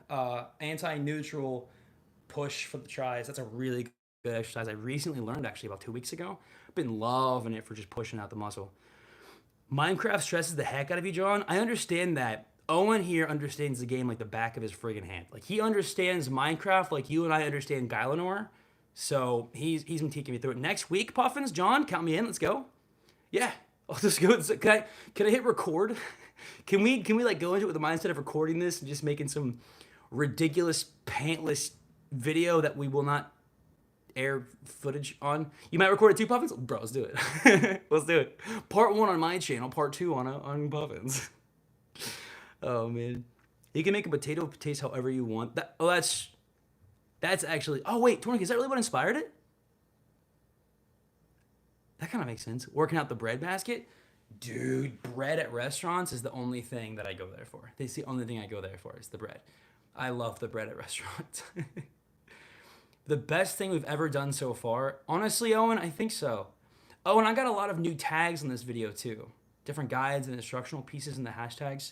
anti-neutral push for the tries. That's a really good exercise. I recently learned actually about 2 weeks ago. I've been loving it for just pushing out the muscle. Minecraft stresses the heck out of you, John. I understand that. Owen here understands the game like the back of his friggin' hand. Like he understands Minecraft like you and I understand Gylanor. So he's been taking me through it. Next week, Puffins, John, count me in. Let's go. Yeah, I'll just go. Can I hit record? Can we like go into it with the mindset of recording this and just making some ridiculous pantless video that we will not air footage on? You might record it too, Puffins. Bro, let's do it. Let's do it. Part 1 on my channel, part 2 on Puffins. Oh man, you can make a potato taste however you want. That's actually. Oh wait, Tourniquet, is that really what inspired it? That kind of makes sense. Working out the bread basket, dude. Bread at restaurants is the only thing that I go there for. It's the only thing I go there for is the bread. I love the bread at restaurants. The best thing we've ever done so far, honestly, Owen, I think so. Oh, and I got a lot of new tags in this video too. Different guides and instructional pieces in the hashtags.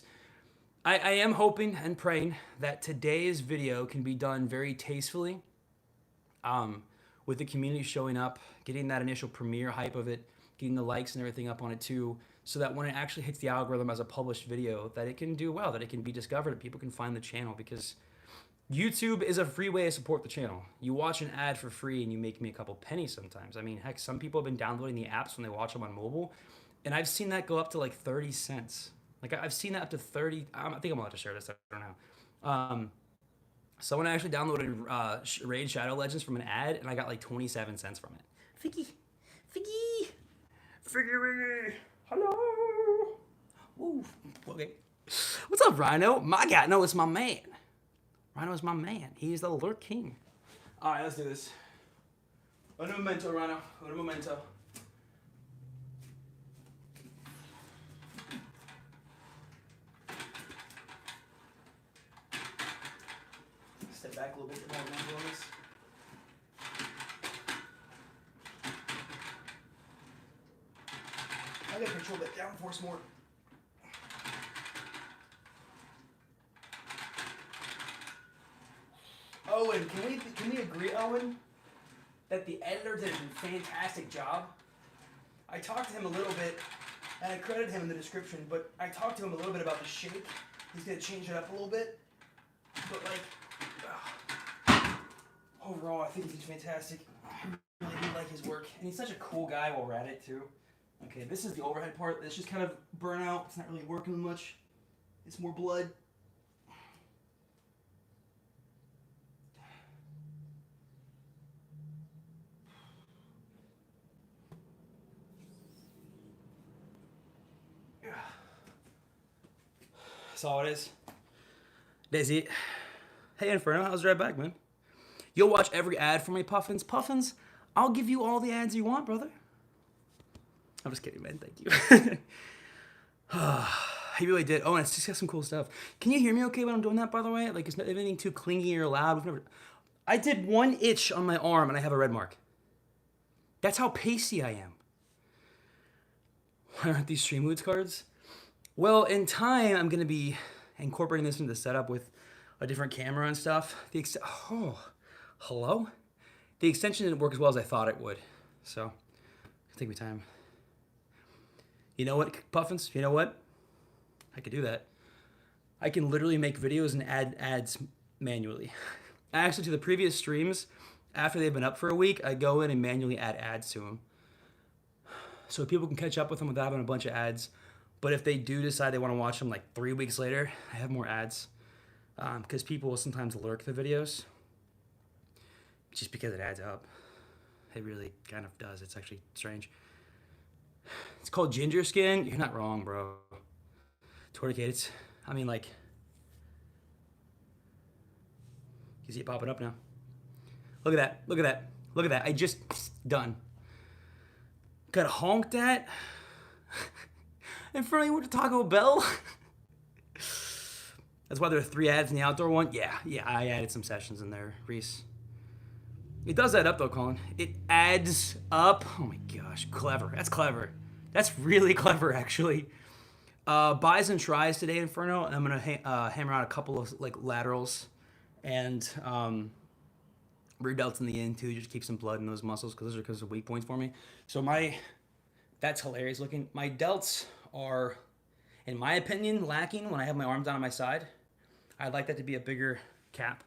I am hoping and praying that today's video can be done very tastefully, with the community showing up, getting that initial premiere hype of it, getting the likes and everything up on it too, so that when it actually hits the algorithm as a published video, that it can do well, that it can be discovered, and people can find the channel, because YouTube is a free way to support the channel. You watch an ad for free and you make me a couple pennies sometimes. I mean, heck, some people have been downloading the apps when they watch them on mobile, and I've seen that go up to like 30 cents. Like I've seen that up to 30. I think I'm allowed to share this. I don't know. Someone actually downloaded Raid Shadow Legends from an ad, and I got like 27 cents from it. Figgy. Hello. Ooh. Okay. What's up, Rhino? My guy. No, it's my man. Rhino is my man. He's the Lurk King. All right, let's do this. Un momento, Rhino. Un momento. Step back a little bit for more angle on this. I gotta control that downforce more. Owen, can we agree, Owen, that the editor did a fantastic job? I talked to him a little bit, and I credited him in the description, but I talked to him a little bit about the shake. He's gonna change it up a little bit, but like, overall, I think he's fantastic. I really do like his work, and he's such a cool guy while we're at it too. Okay, this is the overhead part. It's just kind of burnout. It's not really working much. It's more blood. That's all it is. That's it. Hey, Inferno, how's right back, man? You'll watch every ad for me, Puffins. Puffins, I'll give you all the ads you want, brother. I'm just kidding, man. Thank you. He really did. Oh, and it's just got some cool stuff. Can you hear me okay when I'm doing that, by the way? Like, is not anything too clingy or loud? I did one itch on my arm, and I have a red mark. That's how pasty I am. Why aren't these Stream Moods cards? Well, in time, I'm going to be incorporating this into the setup with a different camera and stuff. Hello? The extension didn't work as well as I thought it would. So, it'll take me time. You know what, Puffins? You know what? I could do that. I can literally make videos and add ads manually. Actually, to the previous streams, after they've been up for a week, I go in and manually add ads to them. So people can catch up with them without having a bunch of ads. But if they do decide they want to watch them like 3 weeks later, I have more ads. Because people will sometimes lurk the videos. Just because it adds up. It really kind of does. It's actually strange. It's called ginger skin. You're not wrong, bro. Torticated. I mean, like, you see it popping up now. Look at that. Look at that. Look at that. I just done. Got honked at. In front of you went to Taco Bell. That's why there are 3 ads in the outdoor one. Yeah, I added some sessions in there, Reese. It does add up though, Colin. It adds up. Oh my gosh, clever. That's clever. That's really clever, actually. Buys and tries today, Inferno, and I'm gonna hammer out a couple of like laterals and rear delts in the end too, just keep some blood in those muscles because those are weak points for me. So that's hilarious looking. My delts are, in my opinion, lacking when I have my arms down on my side. I'd like that to be a bigger cap.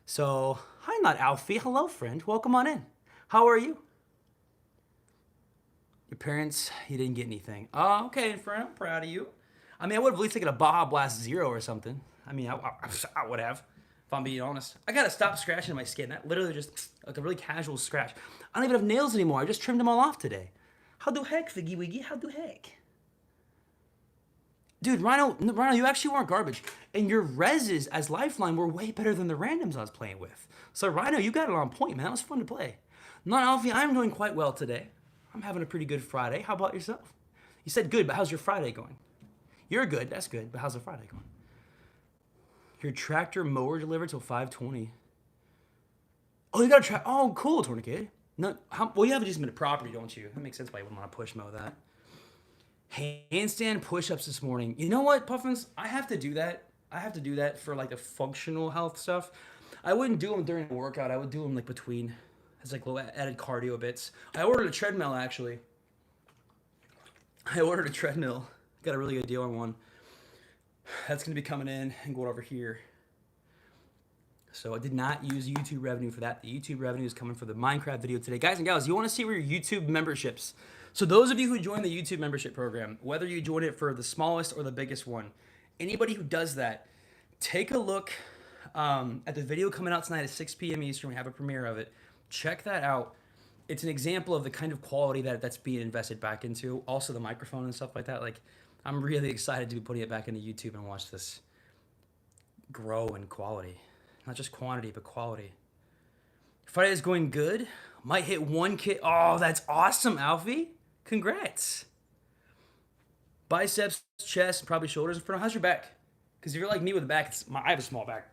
So, hi, not Alfie. Hello, friend. Welcome on in. How are you? Your parents, you didn't get anything. Oh, okay, Inferno. I'm proud of you. I mean, I would have at least taken a Baja Blast 0 or something. I mean, I would have, if I'm being honest. I gotta stop scratching my skin. That literally just, like a really casual scratch. I don't even have nails anymore. I just trimmed them all off today. How the heck, Figgy Wiggy? How the heck? Dude, Rhino, you actually weren't garbage. And your reses as Lifeline were way better than the randoms I was playing with. So, Rhino, you got it on point, man. That was fun to play. Not Alfie, I'm doing quite well today. I'm having a pretty good Friday. How about yourself? You said good, but how's your Friday going? You're good. That's good. But how's the Friday going? Your tractor mower delivered till 5:20. Oh, you got a tractor. Oh, cool, Tourniquet. No, well, you have a decent bit of property, don't you? That makes sense why you wouldn't want to push mow that. Handstand push-ups this morning. You know what, Puffins? I have to do that. I have to do that for like the functional health stuff. I wouldn't do them during a workout. I would do them like between, as like little added cardio bits. I ordered a treadmill actually. Got a really good deal on one. That's gonna be coming in and going over here. So I did not use YouTube revenue for that. The YouTube revenue is coming for the Minecraft video today. Guys and gals, you want to see where your YouTube memberships. So those of you who join the YouTube membership program, whether you join it for the smallest or the biggest one, anybody who does that, take a look at the video coming out tonight at 6 p.m. Eastern. We have a premiere of it. Check that out. It's an example of the kind of quality that's being invested back into. Also the microphone and stuff like that. Like, I'm really excited to be putting it back into YouTube and watch this grow in quality. Not just quantity, but quality. Friday is going good. Might hit 1K. Oh, that's awesome, Alfie. Congrats. Biceps, chest, probably shoulders. How's your back? Because if you're like me with a back, I have a small back.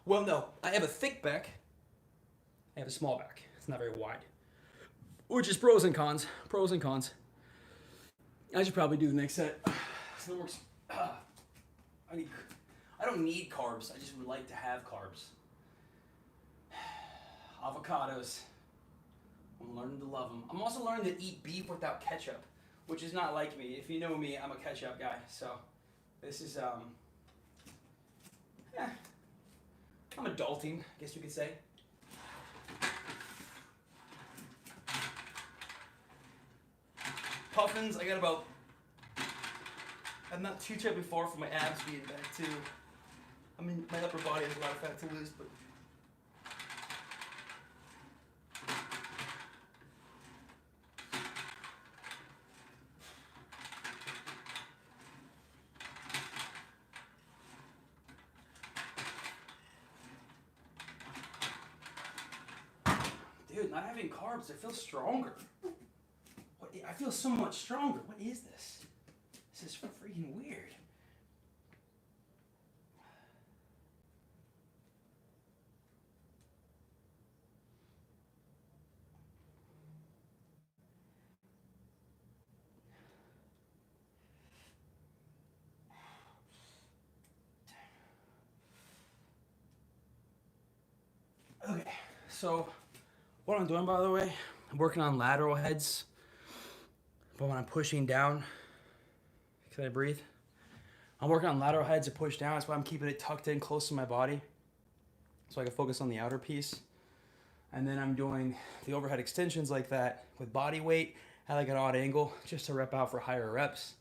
Well, no, I have a thick back. I have a small back. It's not very wide. Which is pros and cons. Pros and cons. I should probably do the next set. I don't need carbs. I just would like to have carbs. Avocados. I'm learning to love them. I'm also learning to eat beef without ketchup, which is not like me. If you know me, I'm a ketchup guy. So this is, I'm adulting, I guess you could say. Puffins, I got about, I'm not too terribly far from my abs being back too. I mean, my upper body has a lot of fat to lose, but not having carbs, I feel stronger. I feel so much stronger. What is this? This is freaking weird. Okay, so what I'm doing, by the way, I'm working on lateral heads, but when I'm pushing down, can I breathe? I'm working on lateral heads to push down. That's why I'm keeping it tucked in close to my body so I can focus on the outer piece. And then I'm doing the overhead extensions like that with body weight at like an odd angle just to rep out for higher reps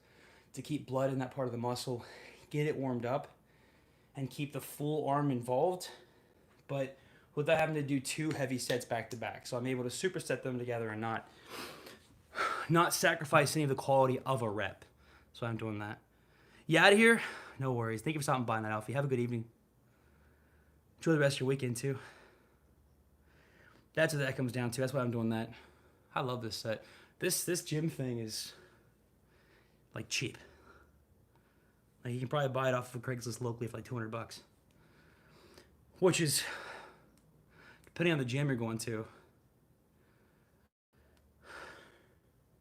to keep blood in that part of the muscle, get it warmed up, and keep the full arm involved, but without having to do 2 heavy sets back to back. So I'm able to superset them together and not sacrifice any of the quality of a rep. So I'm doing that. You out of here? No worries. Thank you for stopping by, Night Alfie. Have a good evening. Enjoy the rest of your weekend, too. That's what that comes down to. That's why I'm doing that. I love this set. This gym thing is, like, cheap. Like, you can probably buy it off of Craigslist locally for like $200. Which is, depending on the gym you're going to,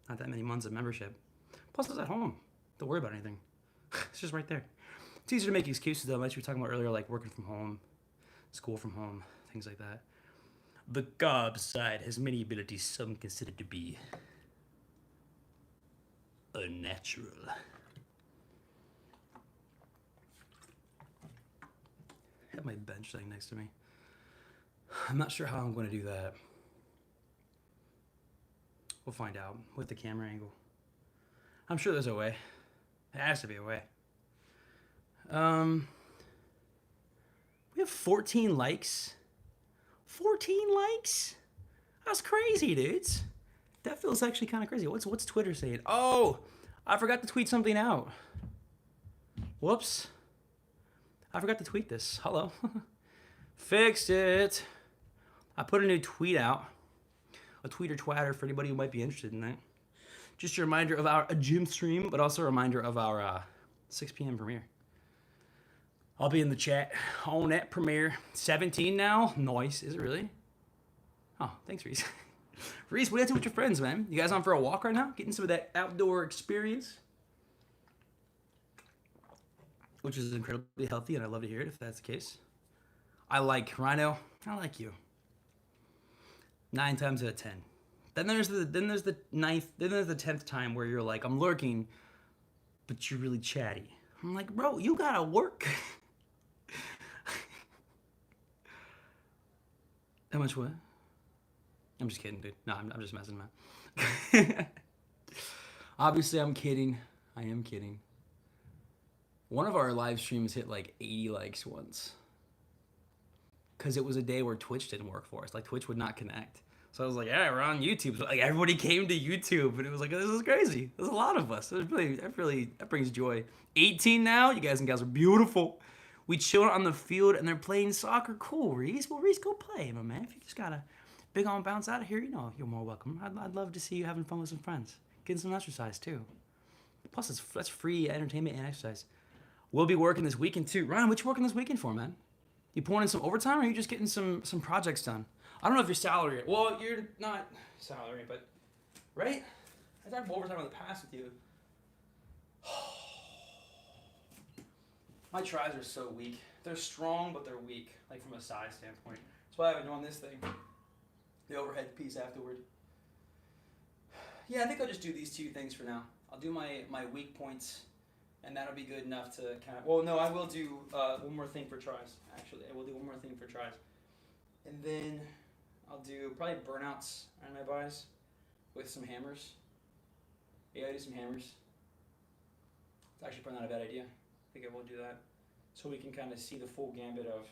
not that many months of membership. Plus, it's at home. Don't worry about anything. It's just right there. It's easier to make excuses, though, like we were talking about earlier, like working from home, school from home, things like that. The carb side has many abilities some consider to be unnatural. I have my bench thing next to me. I'm not sure how I'm going to do that. We'll find out with the camera angle. I'm sure there's a way. There has to be a way. We have 14 likes. 14 likes? That's crazy, dudes. That feels actually kind of crazy. What's Twitter saying? Oh, I forgot to tweet something out. Whoops. I forgot to tweet this. Hello. Fixed it. I put a new tweet out. A tweet or twatter for anybody who might be interested in that. Just a reminder of our gym stream, but also a reminder of our 6 p.m. premiere. I'll be in the chat on that premiere. 17 now? Nice. Is it really? Oh, thanks, Reese. Reese, what are you doing with your friends, man? You guys on for a walk right now? Getting some of that outdoor experience? Which is incredibly healthy, and I love to hear it if that's the case. I like Rhino. I like you. 9 times out of 10. Then there's the 10th time where you're like, I'm lurking, but you're really chatty. I'm like, bro, you gotta work. How much what? I'm just kidding, dude. No, I'm just messing, man. Obviously, I'm kidding. I am kidding. One of our live streams hit like 80 likes once. Because it was a day where Twitch didn't work for us. Like, Twitch would not connect. So I was like, yeah, we're on YouTube. So, like, everybody came to YouTube. And it was like, this is crazy. There's a lot of us. That brings joy. 18 now. You guys and gals are beautiful. We chilled on the field, and they're playing soccer. Cool, Reese. Well, Reese, go play, my man. If you just got a big on bounce out of here, you know, you're more welcome. I'd love to see you having fun with some friends. Getting some exercise, too. Plus, that's free entertainment and exercise. We'll be working this weekend, too. Ryan, what you working this weekend for, man? You pouring in some overtime, or are you just getting some projects done? I don't know if you're salary. Well, you're not salary, but... Right? I talked about overtime in the past with you. My tries are so weak. They're strong, but they're weak, like from a size standpoint. That's why I've been doing this thing. The overhead piece afterward. Yeah, I think I'll just do these 2 things for now. I'll do my weak points, and that'll be good enough to kind of... Well, no, I will do one more thing for tries, actually. I will do one more thing for tries. And then I'll do probably burnouts on my buys with some hammers. Yeah, I do some hammers. It's actually probably not a bad idea. I think I will do that. So we can kind of see the full gambit of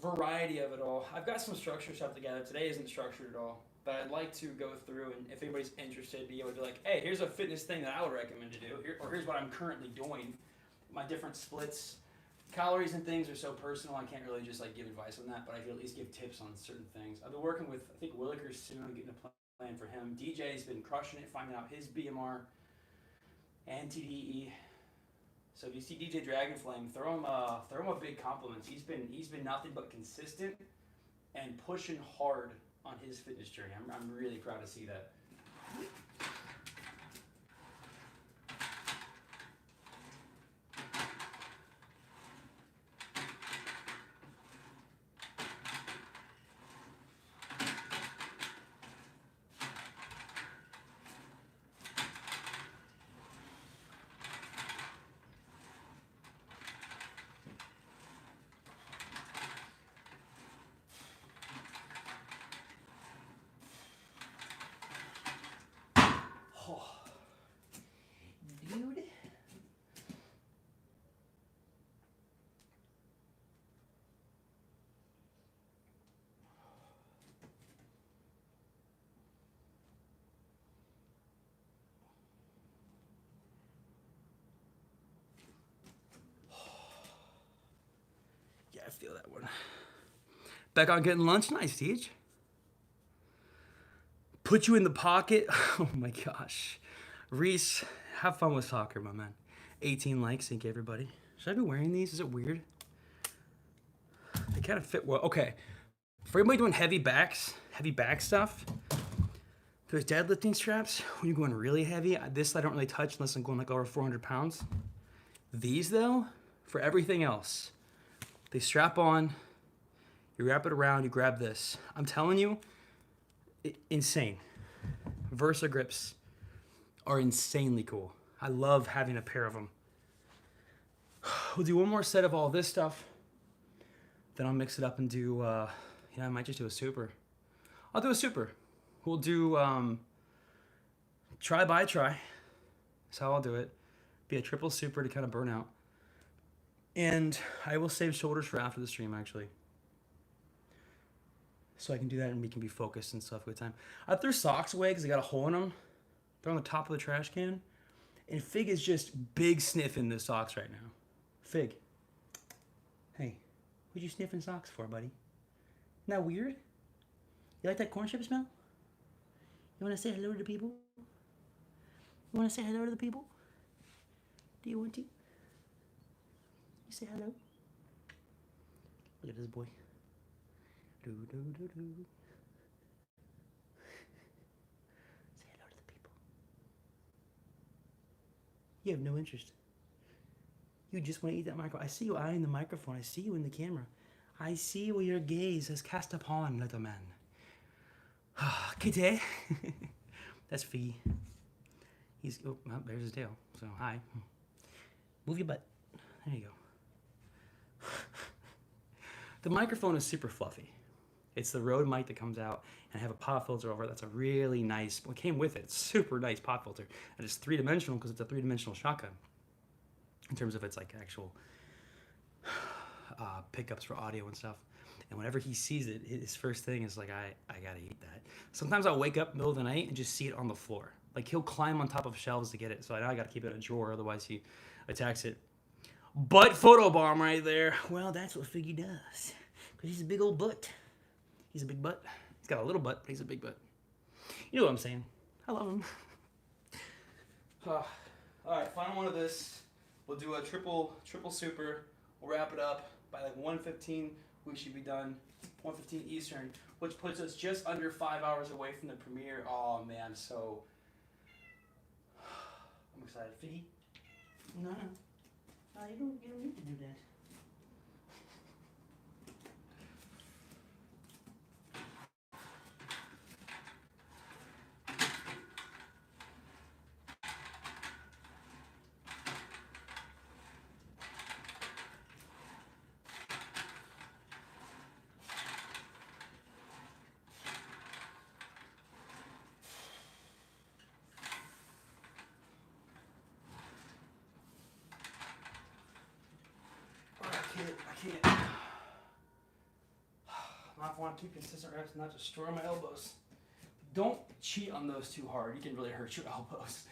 variety of it all. I've got some structure stuff together. Today isn't structured at all. But I'd like to go through, and if anybody's interested, be able to be like, hey, here's a fitness thing that I would recommend to do, or here's what I'm currently doing, my different splits, calories and things are so personal. I can't really just like give advice on that, but I can at least give tips on certain things. I've been working with, I think Willikers soon, getting a plan for him. DJ's been crushing it, finding out his BMR and TDE. So if you see DJ Dragonflame, throw him a big compliment. He's been nothing but consistent and pushing hard on his fitness journey. I'm really proud to see that. Dude. Yeah, I feel that one. Back on getting lunch? Nice, Teach. Put you in the pocket? Oh my gosh. Reese, have fun with soccer, my man. 18 likes, thank you everybody. Should I be wearing these? Is it weird? They kind of fit well. Okay, for everybody doing heavy back stuff, those deadlifting straps, when you're going really heavy, this I don't really touch unless I'm going like over 400 pounds. These though, for everything else, they strap on, you wrap it around, you grab this. I'm telling you, insane. Versa grips are insanely cool. I love having a pair of them. We'll do one more set of all this stuff. Then I'll mix it up and do, I might just do a super. I'll do a super. We'll do try by try. That's how I'll do it. Be a triple super to kind of burn out. And I will save shoulders for after the stream, actually. So I can do that and we can be focused and stuff. Good time. I threw socks away because they got a hole in them. They're on the top of the trash can. And Fig is just big sniffing the socks right now. Fig. Hey, what'd you sniffing socks for, buddy? Isn't that weird? You like that corn chip smell? You want to say hello to the people? You want to say hello to the people? Do you want to? You say hello? Look at this boy. Do, do, do, do. Say hello to the people. You have no interest. You just want to eat that microphone. I see you eyeing the microphone. I see you in the camera. I see where your gaze has cast upon, little man. Kitty. That's Fee. He's, oh, well, there's his tail. So, hi. Move your butt. There you go. The microphone is super fluffy. It's the Rode mic that comes out, and I have a pop filter over it. That's a really nice, well, it came with it. It's super nice pop filter. And it's three-dimensional because it's a three-dimensional shotgun in terms of its like actual pickups for audio and stuff. And whenever he sees it, his first thing is like, I gotta eat that. Sometimes I'll wake up middle of the night and just see it on the floor. Like he'll climb on top of shelves to get it. So I know I gotta keep it in a drawer, otherwise he attacks it. Butt photo bomb right there. Well, that's what Figgy does. Because he's a big old butt. He's a big butt. He's got a little butt, but he's a big butt. You know what I'm saying. I love him. All right, final one of this. We'll do a triple super. We'll wrap it up by like 1:15. We should be done. 1:15 Eastern, which puts us just under 5 hours away from the premiere. Oh man, so I'm excited. Figgy? No. You don't need to do that. I can't. I want to keep consistent reps and not destroy my elbows. Don't cheat on those too hard. You can really hurt your elbows.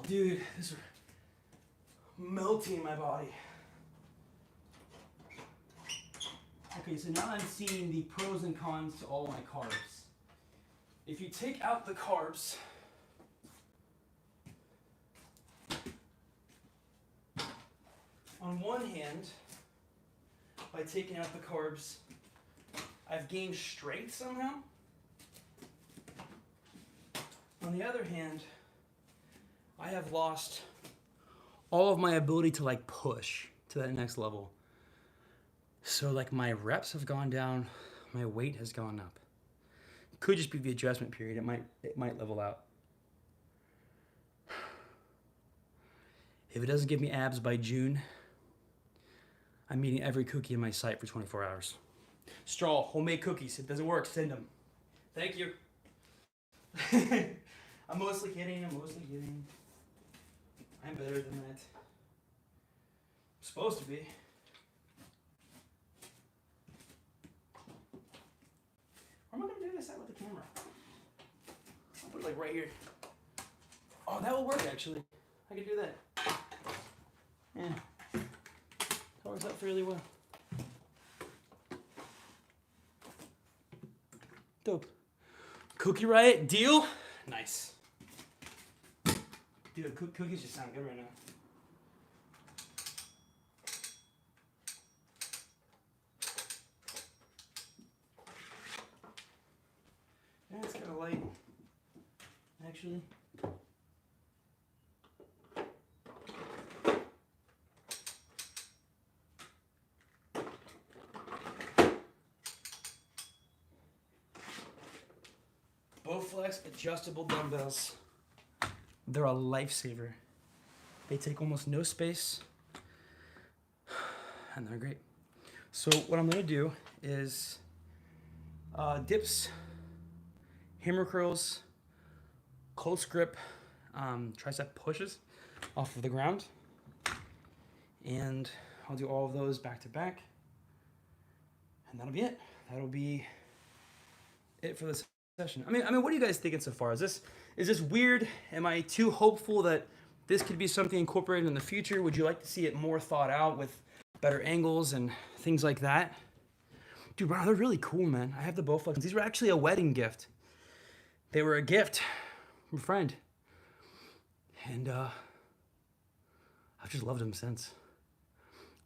Dude, this is melting my body. Okay, so now I'm seeing the pros and cons to all my carbs. If you take out the carbs, on one hand, by taking out the carbs, I've gained strength somehow. On the other hand, I have lost all of my ability to like push to that next level. So like my reps have gone down, my weight has gone up. Could just be the adjustment period. It might level out. If it doesn't give me abs by June, I'm eating every cookie in my sight for 24 hours. Straw, homemade cookies. If it doesn't work, send them. Thank you. I'm mostly kidding. I'm better than that. I'm supposed to be. Where am I going to do this at with the camera? I'll put it like right here. Oh, that will work actually. I can do that. Yeah. That works out fairly well. Dope. Cookie Riot deal? Nice. Dude, cookies just sound good right now. Yeah, it's kind of light, actually. Bowflex adjustable dumbbells. They're a lifesaver. They take almost no space, and they're great. So what I'm gonna do is dips, hammer curls, close grip, tricep pushes off of the ground, and I'll do all of those back to back, and that'll be it. That'll be it for this session. I mean, what are you guys thinking so far? Is this weird? Am I too hopeful that this could be something incorporated in the future? Would you like to see it more thought out with better angles and things like that? Dude, wow, they're really cool, man. I have the Bowflex. These were actually a wedding gift. They were a gift from a friend. And I've just loved them since.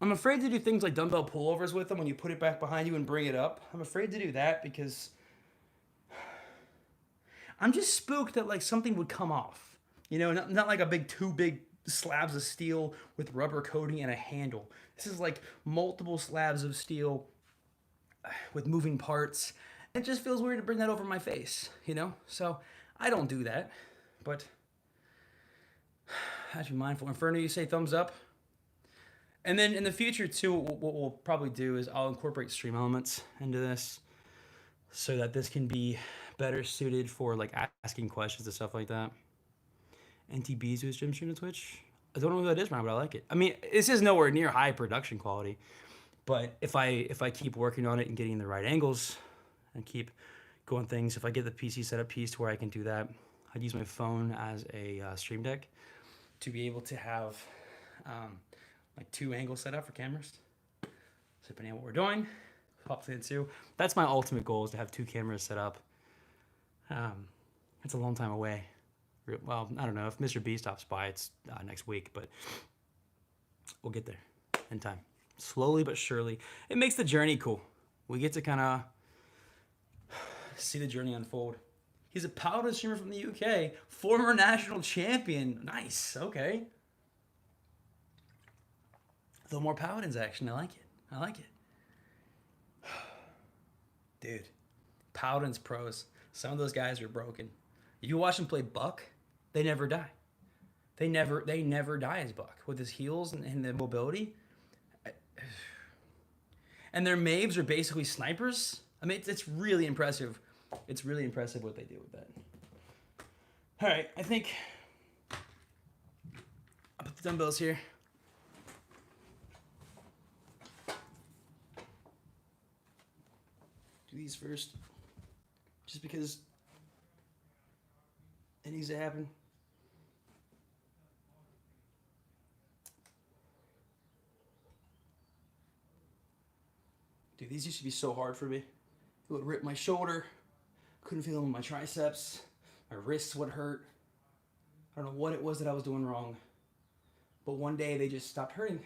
I'm afraid to do things like dumbbell pullovers with them when you put it back behind you and bring it up. I'm afraid to do that because I'm just spooked that like something would come off. You know, not like two big slabs of steel with rubber coating and a handle. This is like multiple slabs of steel with moving parts. It just feels weird to bring that over my face, you know? So I don't do that, but I have to be mindful. Inferno, you say thumbs up. And then in the future too, what we'll probably do is I'll incorporate stream elements into this so that this can be better suited for like asking questions and stuff like that. NTB's with Gym Stream to Twitch. I don't know who that is, Ryan, but I like it. I mean, this is nowhere near high production quality, but if I keep working on it and getting the right angles and keep going things, if I get the PC setup piece to where I can do that, I'd use my phone as a stream deck to be able to have like two angles set up for cameras. So depending on what we're doing, pop it too. That's my ultimate goal, is to have two cameras set up. It's a long time away. Well, I don't know. If Mr. B stops by, it's next week, but we'll get there in time. Slowly but surely. It makes the journey cool. We get to kind of see the journey unfold. He's a Paladin streamer from the UK, former national champion. Nice, okay. A little more Paladins action. I like it. Dude, Paladins pros. Some of those guys are broken. If you watch them play Buck, they never die. They never die as Buck with his heels and the mobility. And their Maves are basically snipers. I mean, it's really impressive. It's really impressive what they do with that. All right, I think I'll put the dumbbells here. Do these first, just because it needs to happen. Dude, these used to be so hard for me. It would rip my shoulder. Couldn't feel them in my triceps. My wrists would hurt. I don't know what it was that I was doing wrong. But one day they just stopped hurting.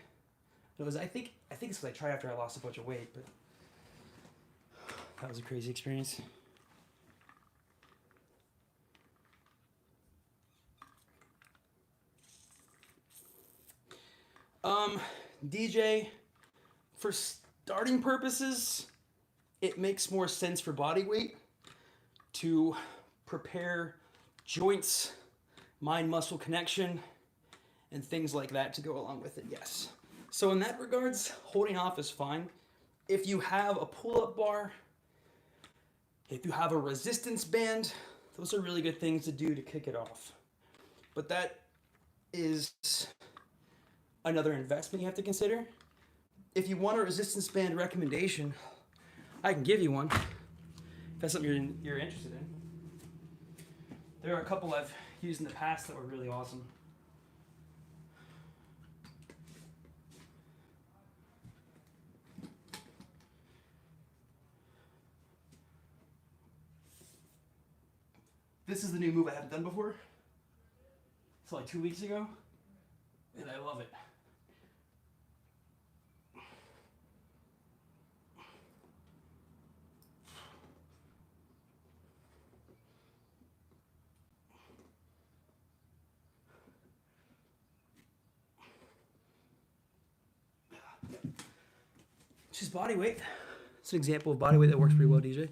It was, I think it's because I tried after I lost a bunch of weight, but that was a crazy experience. DJ, for starting purposes, it makes more sense for body weight to prepare joints, mind-muscle connection, and things like that to go along with it, yes. So in that regards, holding off is fine. If you have a pull-up bar, if you have a resistance band, those are really good things to do to kick it off. But that is another investment you have to consider. If you want a resistance band recommendation, I can give you one. If that's something you're interested in. There are a couple I've used in the past that were really awesome. This is the new move I haven't done before. It's like 2 weeks ago, and I love it. It's just body weight. It's an example of body weight that works pretty well, DJ.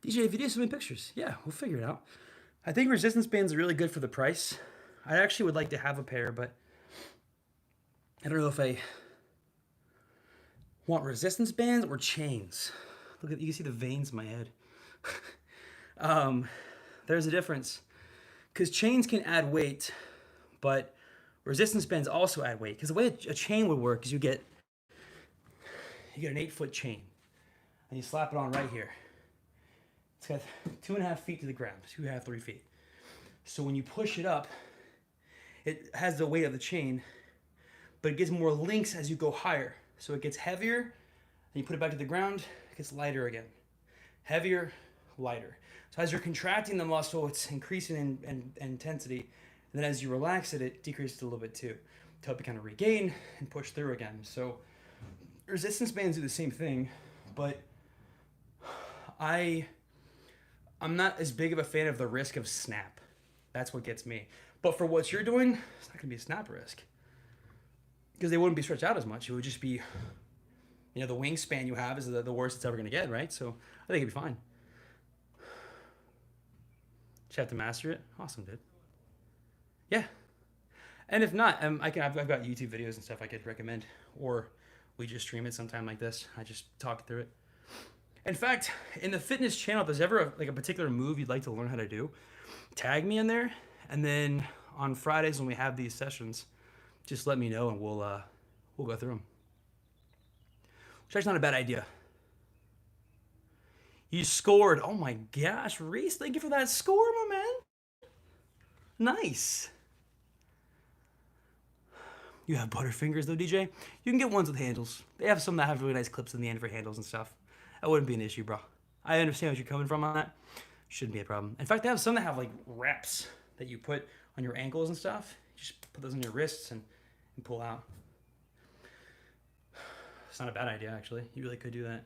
DJ, if you do so many pictures, yeah, we'll figure it out. I think resistance bands are really good for the price. I actually would like to have a pair, but I don't know if I want resistance bands or chains. Look at, you can see the veins in my head. There's a difference. Because chains can add weight, but resistance bands also add weight. Because the way a chain would work is you get an 8-foot chain, and you slap it on right here. It's got 2.5 feet to the ground, 2.5, 3 feet. So when you push it up, it has the weight of the chain, but it gets more links as you go higher. So it gets heavier, and you put it back to the ground, it gets lighter again. Heavier, lighter. So as you're contracting the muscle, it's increasing in intensity. And then as you relax it, it decreases a little bit too, to help you kind of regain and push through again. So resistance bands do the same thing, but I'm not as big of a fan of the risk of snap. That's what gets me. But for what you're doing, it's not going to be a snap risk. Because they wouldn't be stretched out as much. It would just be, the wingspan you have is the worst it's ever going to get, right? So I think it'd be fine. Just have to master it. Awesome, dude. Yeah. And if not, I've got YouTube videos and stuff I could recommend. Or we just stream it sometime like this. I just talk through it. In fact, in the fitness channel, if there's ever a particular move you'd like to learn how to do, tag me in there. And then on Fridays when we have these sessions, just let me know and we'll go through them. Which is not a bad idea. You scored. Oh my gosh, Reese, thank you for that score, my man. Nice. You have Butterfingers though, DJ? You can get ones with handles. They have some that have really nice clips in the end for handles and stuff. That wouldn't be an issue, bro. I understand what you're coming from on that. Shouldn't be a problem. In fact, they have some that have like wraps that you put on your ankles and stuff. You just put those on your wrists and pull out. It's not a bad idea, actually. You really could do that.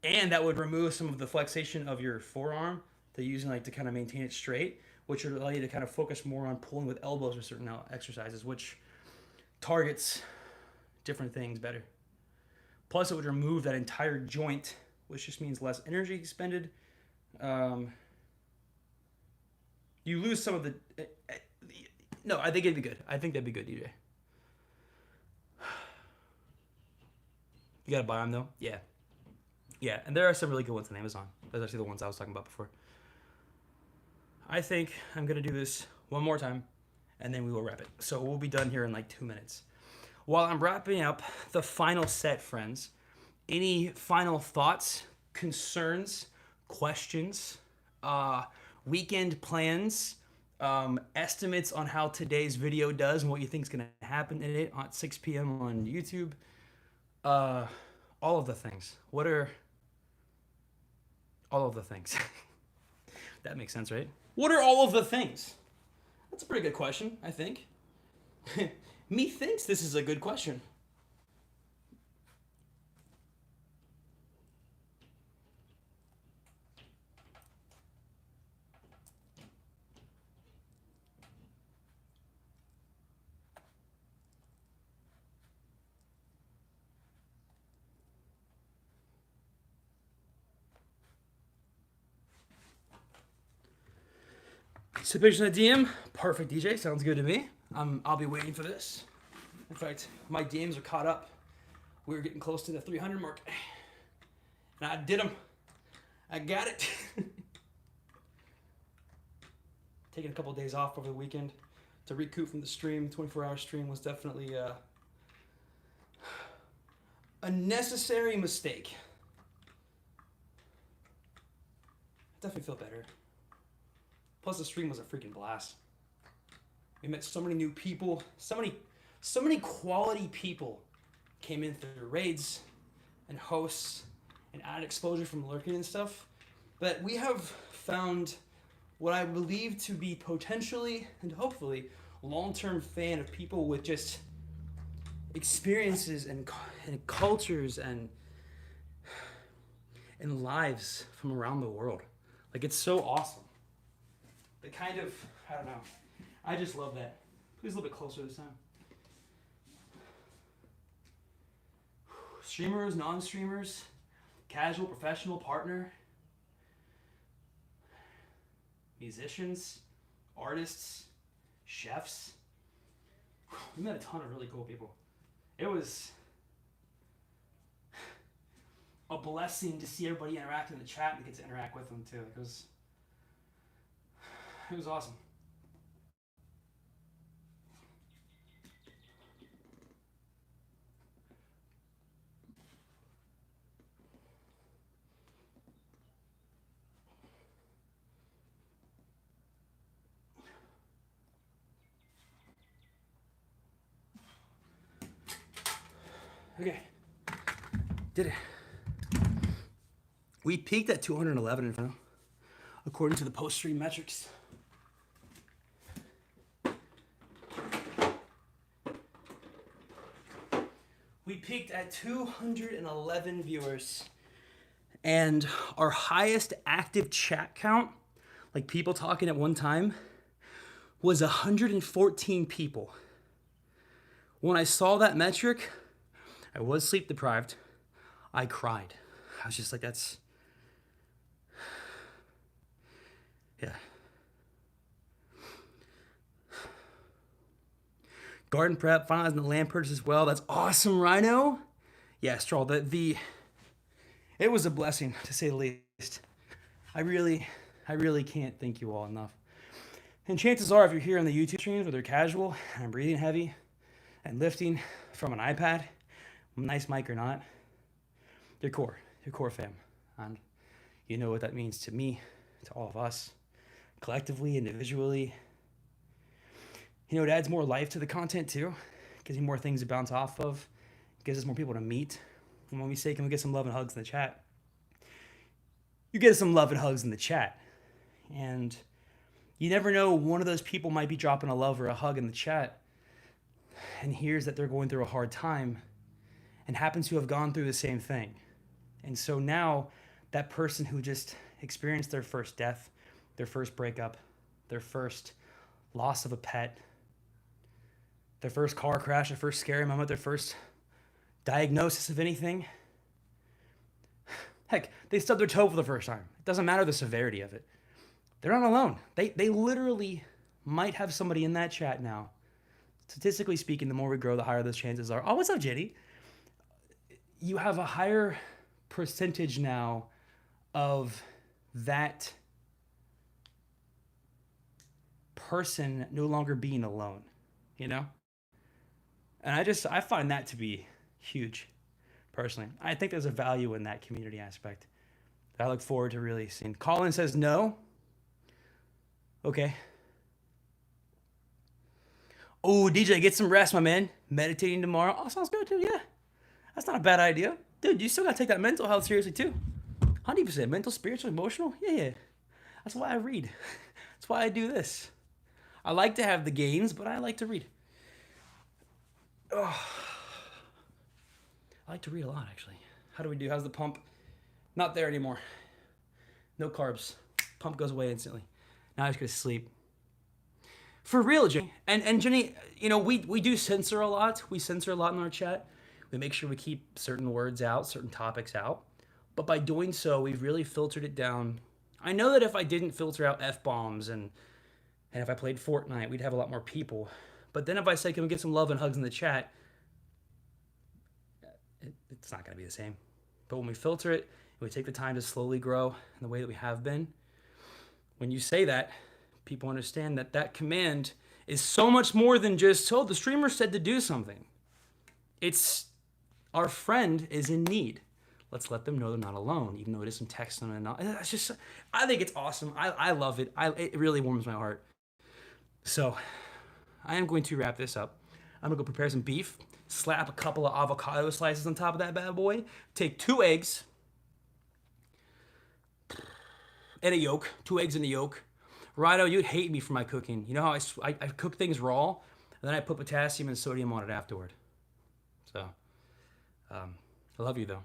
And that would remove some of the flexation of your forearm that you're using to kind of maintain it straight, which would allow you to kind of focus more on pulling with elbows with certain exercises, which targets different things better. Plus, it would remove that entire joint, which just means less energy expended. You lose some of the... No, I think it'd be good. I think that'd be good, DJ. You gotta buy them, though? Yeah. Yeah, and there are some really good ones on Amazon. Those are actually the ones I was talking about before. I think I'm gonna do this one more time, and then we will wrap it. So we'll be done here in like 2 minutes. While I'm wrapping up the final set, friends, any final thoughts, concerns, questions, weekend plans, estimates on how today's video does and what you think is going to happen in it at 6 p.m. on YouTube. Uh, all of the things. What are all of the things? That makes sense, right? What are all of the things? That's a pretty good question, I think. Methinks this is a good question. Submission at DM, perfect DJ, sounds good to me. I'll be waiting for this. In fact, my DMs are caught up. We were getting close to the 300 mark. And I did them. I got it. Taking a couple of days off over the weekend to recoup from the stream. 24-hour stream was definitely a necessary mistake. I definitely feel better. Plus, the stream was a freaking blast. We met so many new people, so many quality people came in through raids and hosts and added exposure from lurking and stuff. But we have found what I believe to be potentially and hopefully long-term fan of people with just experiences and cultures and lives from around the world. Like, it's so awesome. The kind of, I don't know. I just love that. Please a little bit closer this time. Streamers, non-streamers, casual, professional, partner, musicians, artists, chefs. We met a ton of really cool people. It was a blessing to see everybody interact in the chat and get to interact with them too. It was awesome. Okay, did it. We peaked at 211 in front, according to the post-stream metrics. We peaked at 211 viewers, and our highest active chat count, like people talking at one time, was 114 people. When I saw that metric, I was sleep deprived. I cried. I was just like, that's, yeah. Garden prep, finalizing the land purchase as well. That's awesome, Rhino. Yeah, Stroll, it was a blessing, to say the least. I really can't thank you all enough. And chances are, if you're here on the YouTube streams, whether casual, and I'm breathing heavy, and lifting from an iPad, nice mic or not, you're core fam. And you know what that means to me, to all of us, collectively, individually. You know, it adds more life to the content too. Gives you more things to bounce off of. Gives us more people to meet. And when we say, can we get some love and hugs in the chat? You get some love and hugs in the chat. And you never know, one of those people might be dropping a love or a hug in the chat and hears that they're going through a hard time and happens to have gone through the same thing. And so now that person who just experienced their first death, their first breakup, their first loss of a pet, their first car crash, their first scary moment, their first diagnosis of anything. Heck, they stubbed their toe for the first time. It doesn't matter the severity of it. They're not alone. They literally might have somebody in that chat now. Statistically speaking, the more we grow, the higher those chances are. Oh, what's up, Jenny? You have a higher percentage now of that person no longer being alone, you know? And I find that to be huge, personally. I think there's a value in that community aspect that I look forward to really seeing. Colin says no. Okay. Oh, DJ, get some rest, my man. Meditating tomorrow. Oh, sounds good too. Yeah, that's not a bad idea, dude. You still gotta take that mental health seriously too. 100% mental, spiritual, emotional. Yeah, yeah. That's why I read. That's why I do this. I like to have the games, but I like to read. I like to read a lot, actually. How do we do? How's the pump? Not there anymore. No carbs. Pump goes away instantly. Now I just gotta sleep. For real, Jenny. And Jenny, we do censor a lot. We censor a lot in our chat. We make sure we keep certain words out, certain topics out. But by doing so, we've really filtered it down. I know that if I didn't filter out F-bombs and if I played Fortnite, we'd have a lot more people. But then if I say, can we get some love and hugs in the chat, it's not going to be the same. But when we filter it, we take the time to slowly grow in the way that we have been. When you say that, people understand that that command is so much more than just, the streamer said to do something. It's our friend is in need. Let's let them know they're not alone, even though it is some text on it. It's just, I think it's awesome. I love it. It really warms my heart. So I am going to wrap this up. I'm going to go prepare some beef, slap a couple of avocado slices on top of that bad boy, take 2 eggs and a yolk, 2 eggs and a yolk. Rhino, you'd hate me for my cooking. You know how I cook things raw, and then I put potassium and sodium on it afterward. So, I love you though.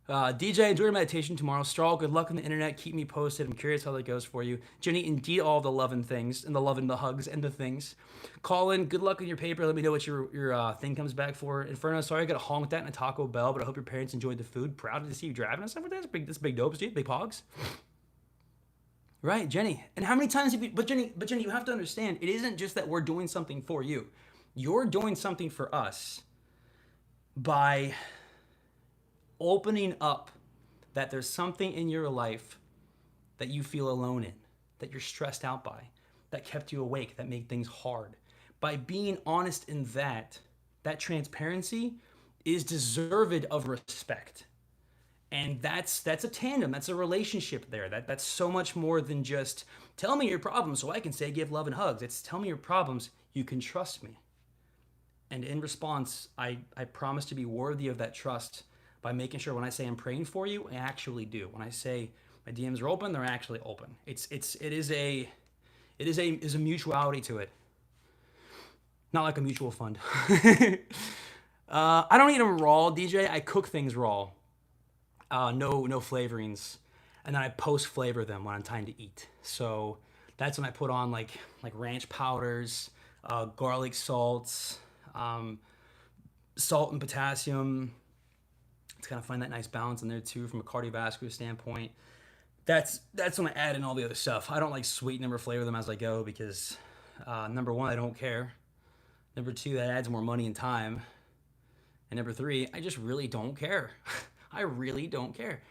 DJ, enjoy your meditation tomorrow. Straw, good luck on the internet. Keep me posted. I'm curious how that goes for you. Jenny, indeed all the love and things, and the love and the hugs and the things. Colin, good luck on your paper. Let me know what your thing comes back for. Inferno, sorry I got to honk that in a Taco Bell, but I hope your parents enjoyed the food. Proud to see you driving and stuff like that. That's big dopes, dude. Big hogs. Right, Jenny. And how many times have you... But Jenny, you have to understand, it isn't just that we're doing something for you. You're doing something for us by opening up that there's something in your life that you feel alone in, that you're stressed out by, that kept you awake, that made things hard. By being honest in that transparency is deserved of respect. And that's a tandem. That's a relationship there. That's so much more than just tell me your problems so I can say give love and hugs. It's tell me your problems. You can trust me. And in response, I promise to be worthy of that trust by making sure when I say I'm praying for you, I actually do. When I say my DMs are open, they're actually open. It is a mutuality to it. Not like a mutual fund. I don't eat them raw, DJ. I cook things raw. No flavorings, and then I post flavor them when I'm time to eat. So that's when I put on like ranch powders, garlic salts, salt and potassium. It's kind of find that nice balance in there too from a cardiovascular standpoint. That's when I add in all the other stuff. I don't like sweeten them or flavor them as I go because number one, I don't care. Number two, that adds more money and time. And number three, I just really don't care. I really don't care.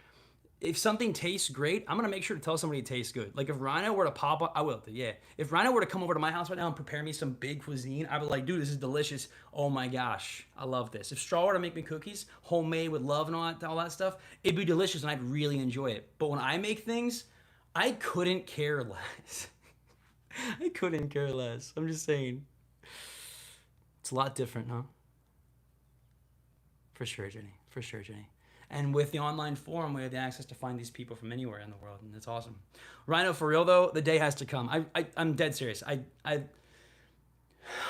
If something tastes great, I'm gonna make sure to tell somebody it tastes good. Like if Rhino were to pop up, I will. Yeah. If Rhino were to come over to my house right now and prepare me some big cuisine, I'd be like, dude, this is delicious. Oh my gosh, I love this. If Straw were to make me cookies, homemade with love and all that stuff, it'd be delicious and I'd really enjoy it. But when I make things, I couldn't care less. I couldn't care less. I'm just saying. It's a lot different, huh? For sure, Jenny. For sure, Jenny. And with the online forum, we have the access to find these people from anywhere in the world, and it's awesome. Rhino, for real though, the day has to come. I'm dead serious. I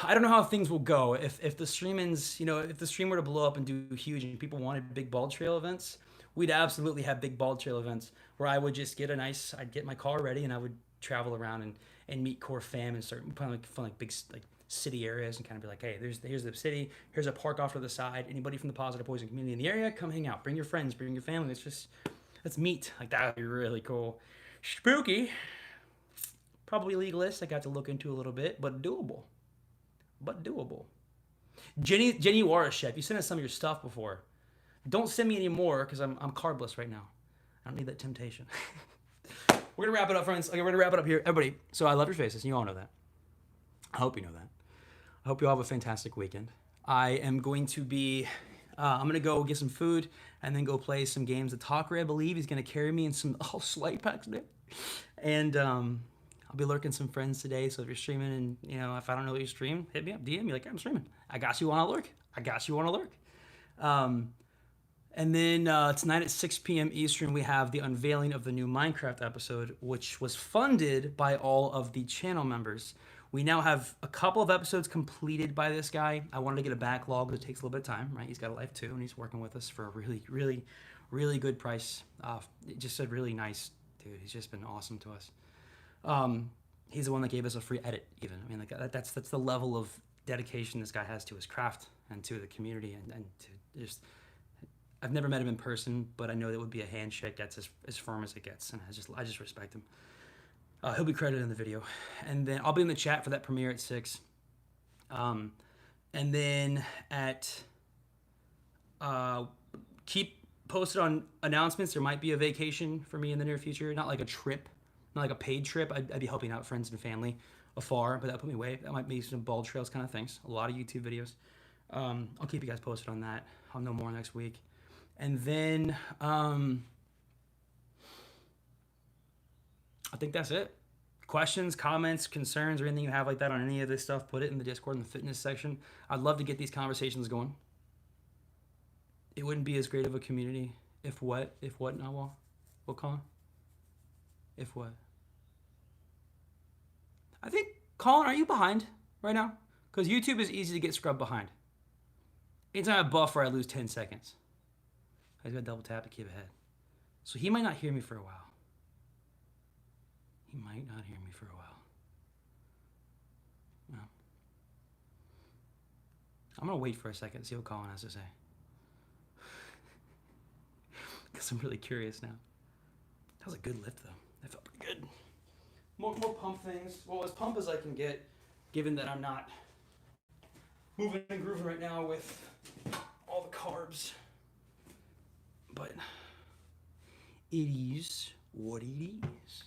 don't know how things will go if the streamings, if the stream were to blow up and do huge, and people wanted big bald trail events, we'd absolutely have big bald trail events where I would just I'd get my car ready and I would travel around and meet core fam and start putting like big city areas and kind of be like, hey, here's the city, here's a park off to the side. Anybody from the positive poison community in the area, come hang out. Bring your friends, bring your family. Let's meet. Like that would be really cool. Spooky. Probably legalist. I got to look into a little bit, but doable. Jenny, you are a chef. You sent us some of your stuff before. Don't send me any more because I'm carbless right now. I don't need that temptation. We're gonna wrap it up, friends. Okay, we're gonna wrap it up here, everybody. So I love your faces. You all know that. I hope you know that. I hope you all have a fantastic weekend. I am going to be, I'm going to go get some food and then go play some games. The Talker, I believe, he's going to carry me in some slight packs there. And I'll be lurking some friends today. So if you're streaming and, if I don't know what you stream, hit me up, DM me like, I'm streaming. I got you on a lurk. I got you on a lurk. And then tonight at 6 p.m. Eastern, we have the unveiling of the new Minecraft episode, which was funded by all of the channel members. We now have a couple of episodes completed by this guy. I wanted to get a backlog, but it takes a little bit of time, right? He's got a life too, and he's working with us for a really, really, really good price. Just a really nice dude. He's just been awesome to us. He's the one that gave us a free edit, even. I mean, like that's the level of dedication this guy has to his craft and to the community, and to just. I've never met him in person, but I know that would be a handshake that's as firm as it gets, and I just respect him. He'll be credited in the video, and then I'll be in the chat for that premiere at 6. And then at keep posted on announcements. There might be a vacation for me in the near future, not like a trip, not like a paid trip. I'd be helping out friends and family afar, but that put me away. That might be some ball trails kind of things. A lot of YouTube videos. I'll keep you guys posted on that. I'll know more next week. And then I think that's it. Questions, comments, concerns, or anything you have like that on any of this stuff, put it in the Discord in the fitness section. I'd love to get these conversations going. It wouldn't be as great of a community if what now, what Colin? If what? I think, Colin, are you behind right now? Because YouTube is easy to get scrubbed behind. Anytime I buffer, I lose 10 seconds. I just got double tap to keep ahead. So he might not hear me for a while. He might not hear me for a while. No. I'm going to wait for a second and see what Colin has to say. Because I'm really curious now. That was a good lift, though. That felt pretty good. More pump things. Well, as pump as I can get, given that I'm not moving and grooving right now with all the carbs. But it is what it is.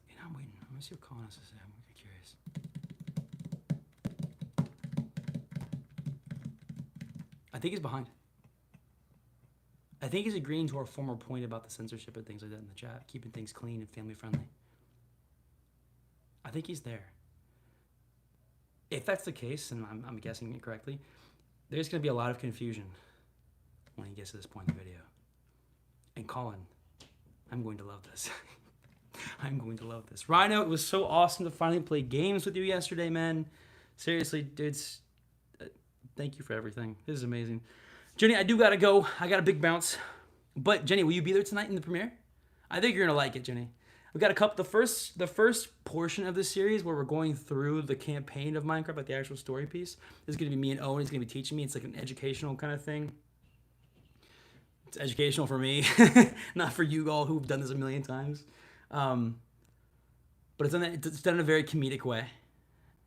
And I'm waiting. Let me see what Colin has to say. I'm curious. I think he's behind. I think he's agreeing to our former point about the censorship and things like that in the chat, keeping things clean and family friendly. I think he's there. If that's the case, and I'm guessing it correctly, there's going to be a lot of confusion when he gets to this point in the video. And Colin, I'm going to love this. I'm going to love this. Rhino, it was so awesome to finally play games with you yesterday, man. Seriously, dudes, thank you for everything. This is amazing. Jenny, I do got to go. I got a big bounce. But Jenny, will you be there tonight in the premiere? I think you're going to like it, Jenny. We got a couple. The first portion of this series where we're going through the campaign of Minecraft, like the actual story piece, is going to be me and Owen. He's going to be teaching me. It's like an educational kind of thing. It's educational for me, not for you all who've done this a million times. But it's done in a very comedic way.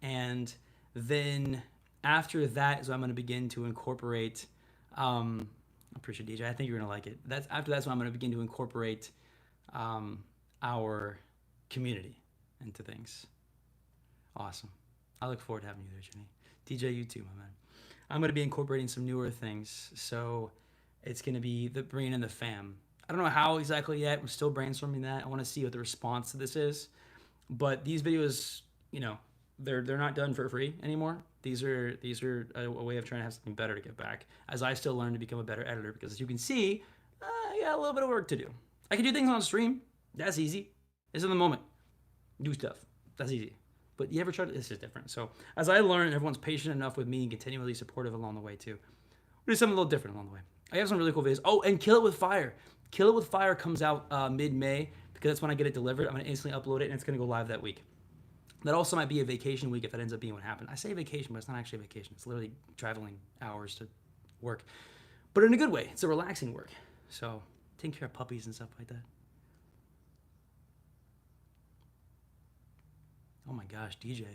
And then after that is when I'm going to begin to incorporate. I appreciate DJ. I think you're going to like it. After that's when I'm going to begin to incorporate. Our community into things. Awesome. I look forward to having you there, Jenny. DJ, you too, my man. I'm going to be incorporating some newer things. So it's going to be bringing in the fam. I don't know how exactly yet. We're still brainstorming that. I want to see what the response to this is. But these videos, they're not done for free anymore. These are a way of trying to have something better to get back. As I still learn to become a better editor, because as you can see, I got a little bit of work to do. I can do things on stream. That's easy. It's in the moment. Do stuff. That's easy. But you ever try to... This is different. So as I learn, everyone's patient enough with me and continually supportive along the way too. We'll do something a little different along the way. I have some really cool videos. Oh, and Kill It With Fire. Kill It With Fire comes out mid-May because that's when I get it delivered. I'm going to instantly upload it and it's going to go live that week. That also might be a vacation week if that ends up being what happened. I say vacation, but it's not actually a vacation. It's literally traveling hours to work. But in a good way. It's a relaxing work. So taking care of puppies and stuff like that. Oh my gosh, DJ.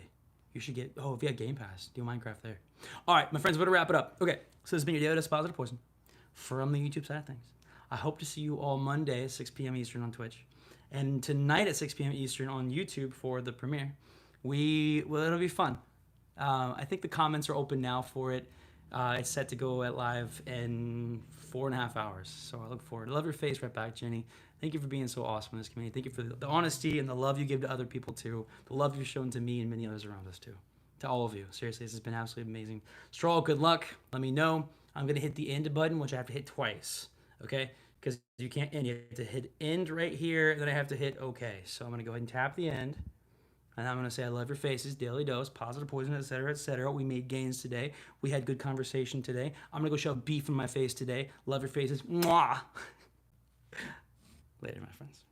You should get... Oh, if you have Game Pass, do Minecraft there. All right, my friends, we're going to wrap it up. Okay, so this has been your Daily Dose of Positive Poison from the YouTube side of things. I hope to see you all Monday at 6 p.m. Eastern on Twitch. And tonight at 6 p.m. Eastern on YouTube for the premiere. It'll be fun. I think the comments are open now for it. It's set to go at live in 4.5 hours. So I look forward. I love your face right back, Jenny. Thank you for being so awesome in this community. Thank you for the honesty and the love you give to other people too. The love you've shown to me and many others around us too. To all of you. Seriously, this has been absolutely amazing. Stroll, good luck. Let me know. I'm going to hit the end button, which I have to hit twice. Okay? Because you can't end. You have to hit end right here. Then I have to hit OK. So I'm going to go ahead and tap the end. And I'm going to say, I love your faces, daily dose, positive poison, etc., etc. We made gains today. We had good conversation today. I'm going to go shove beef in my face today. Love your faces. Mwah. Later, my friends.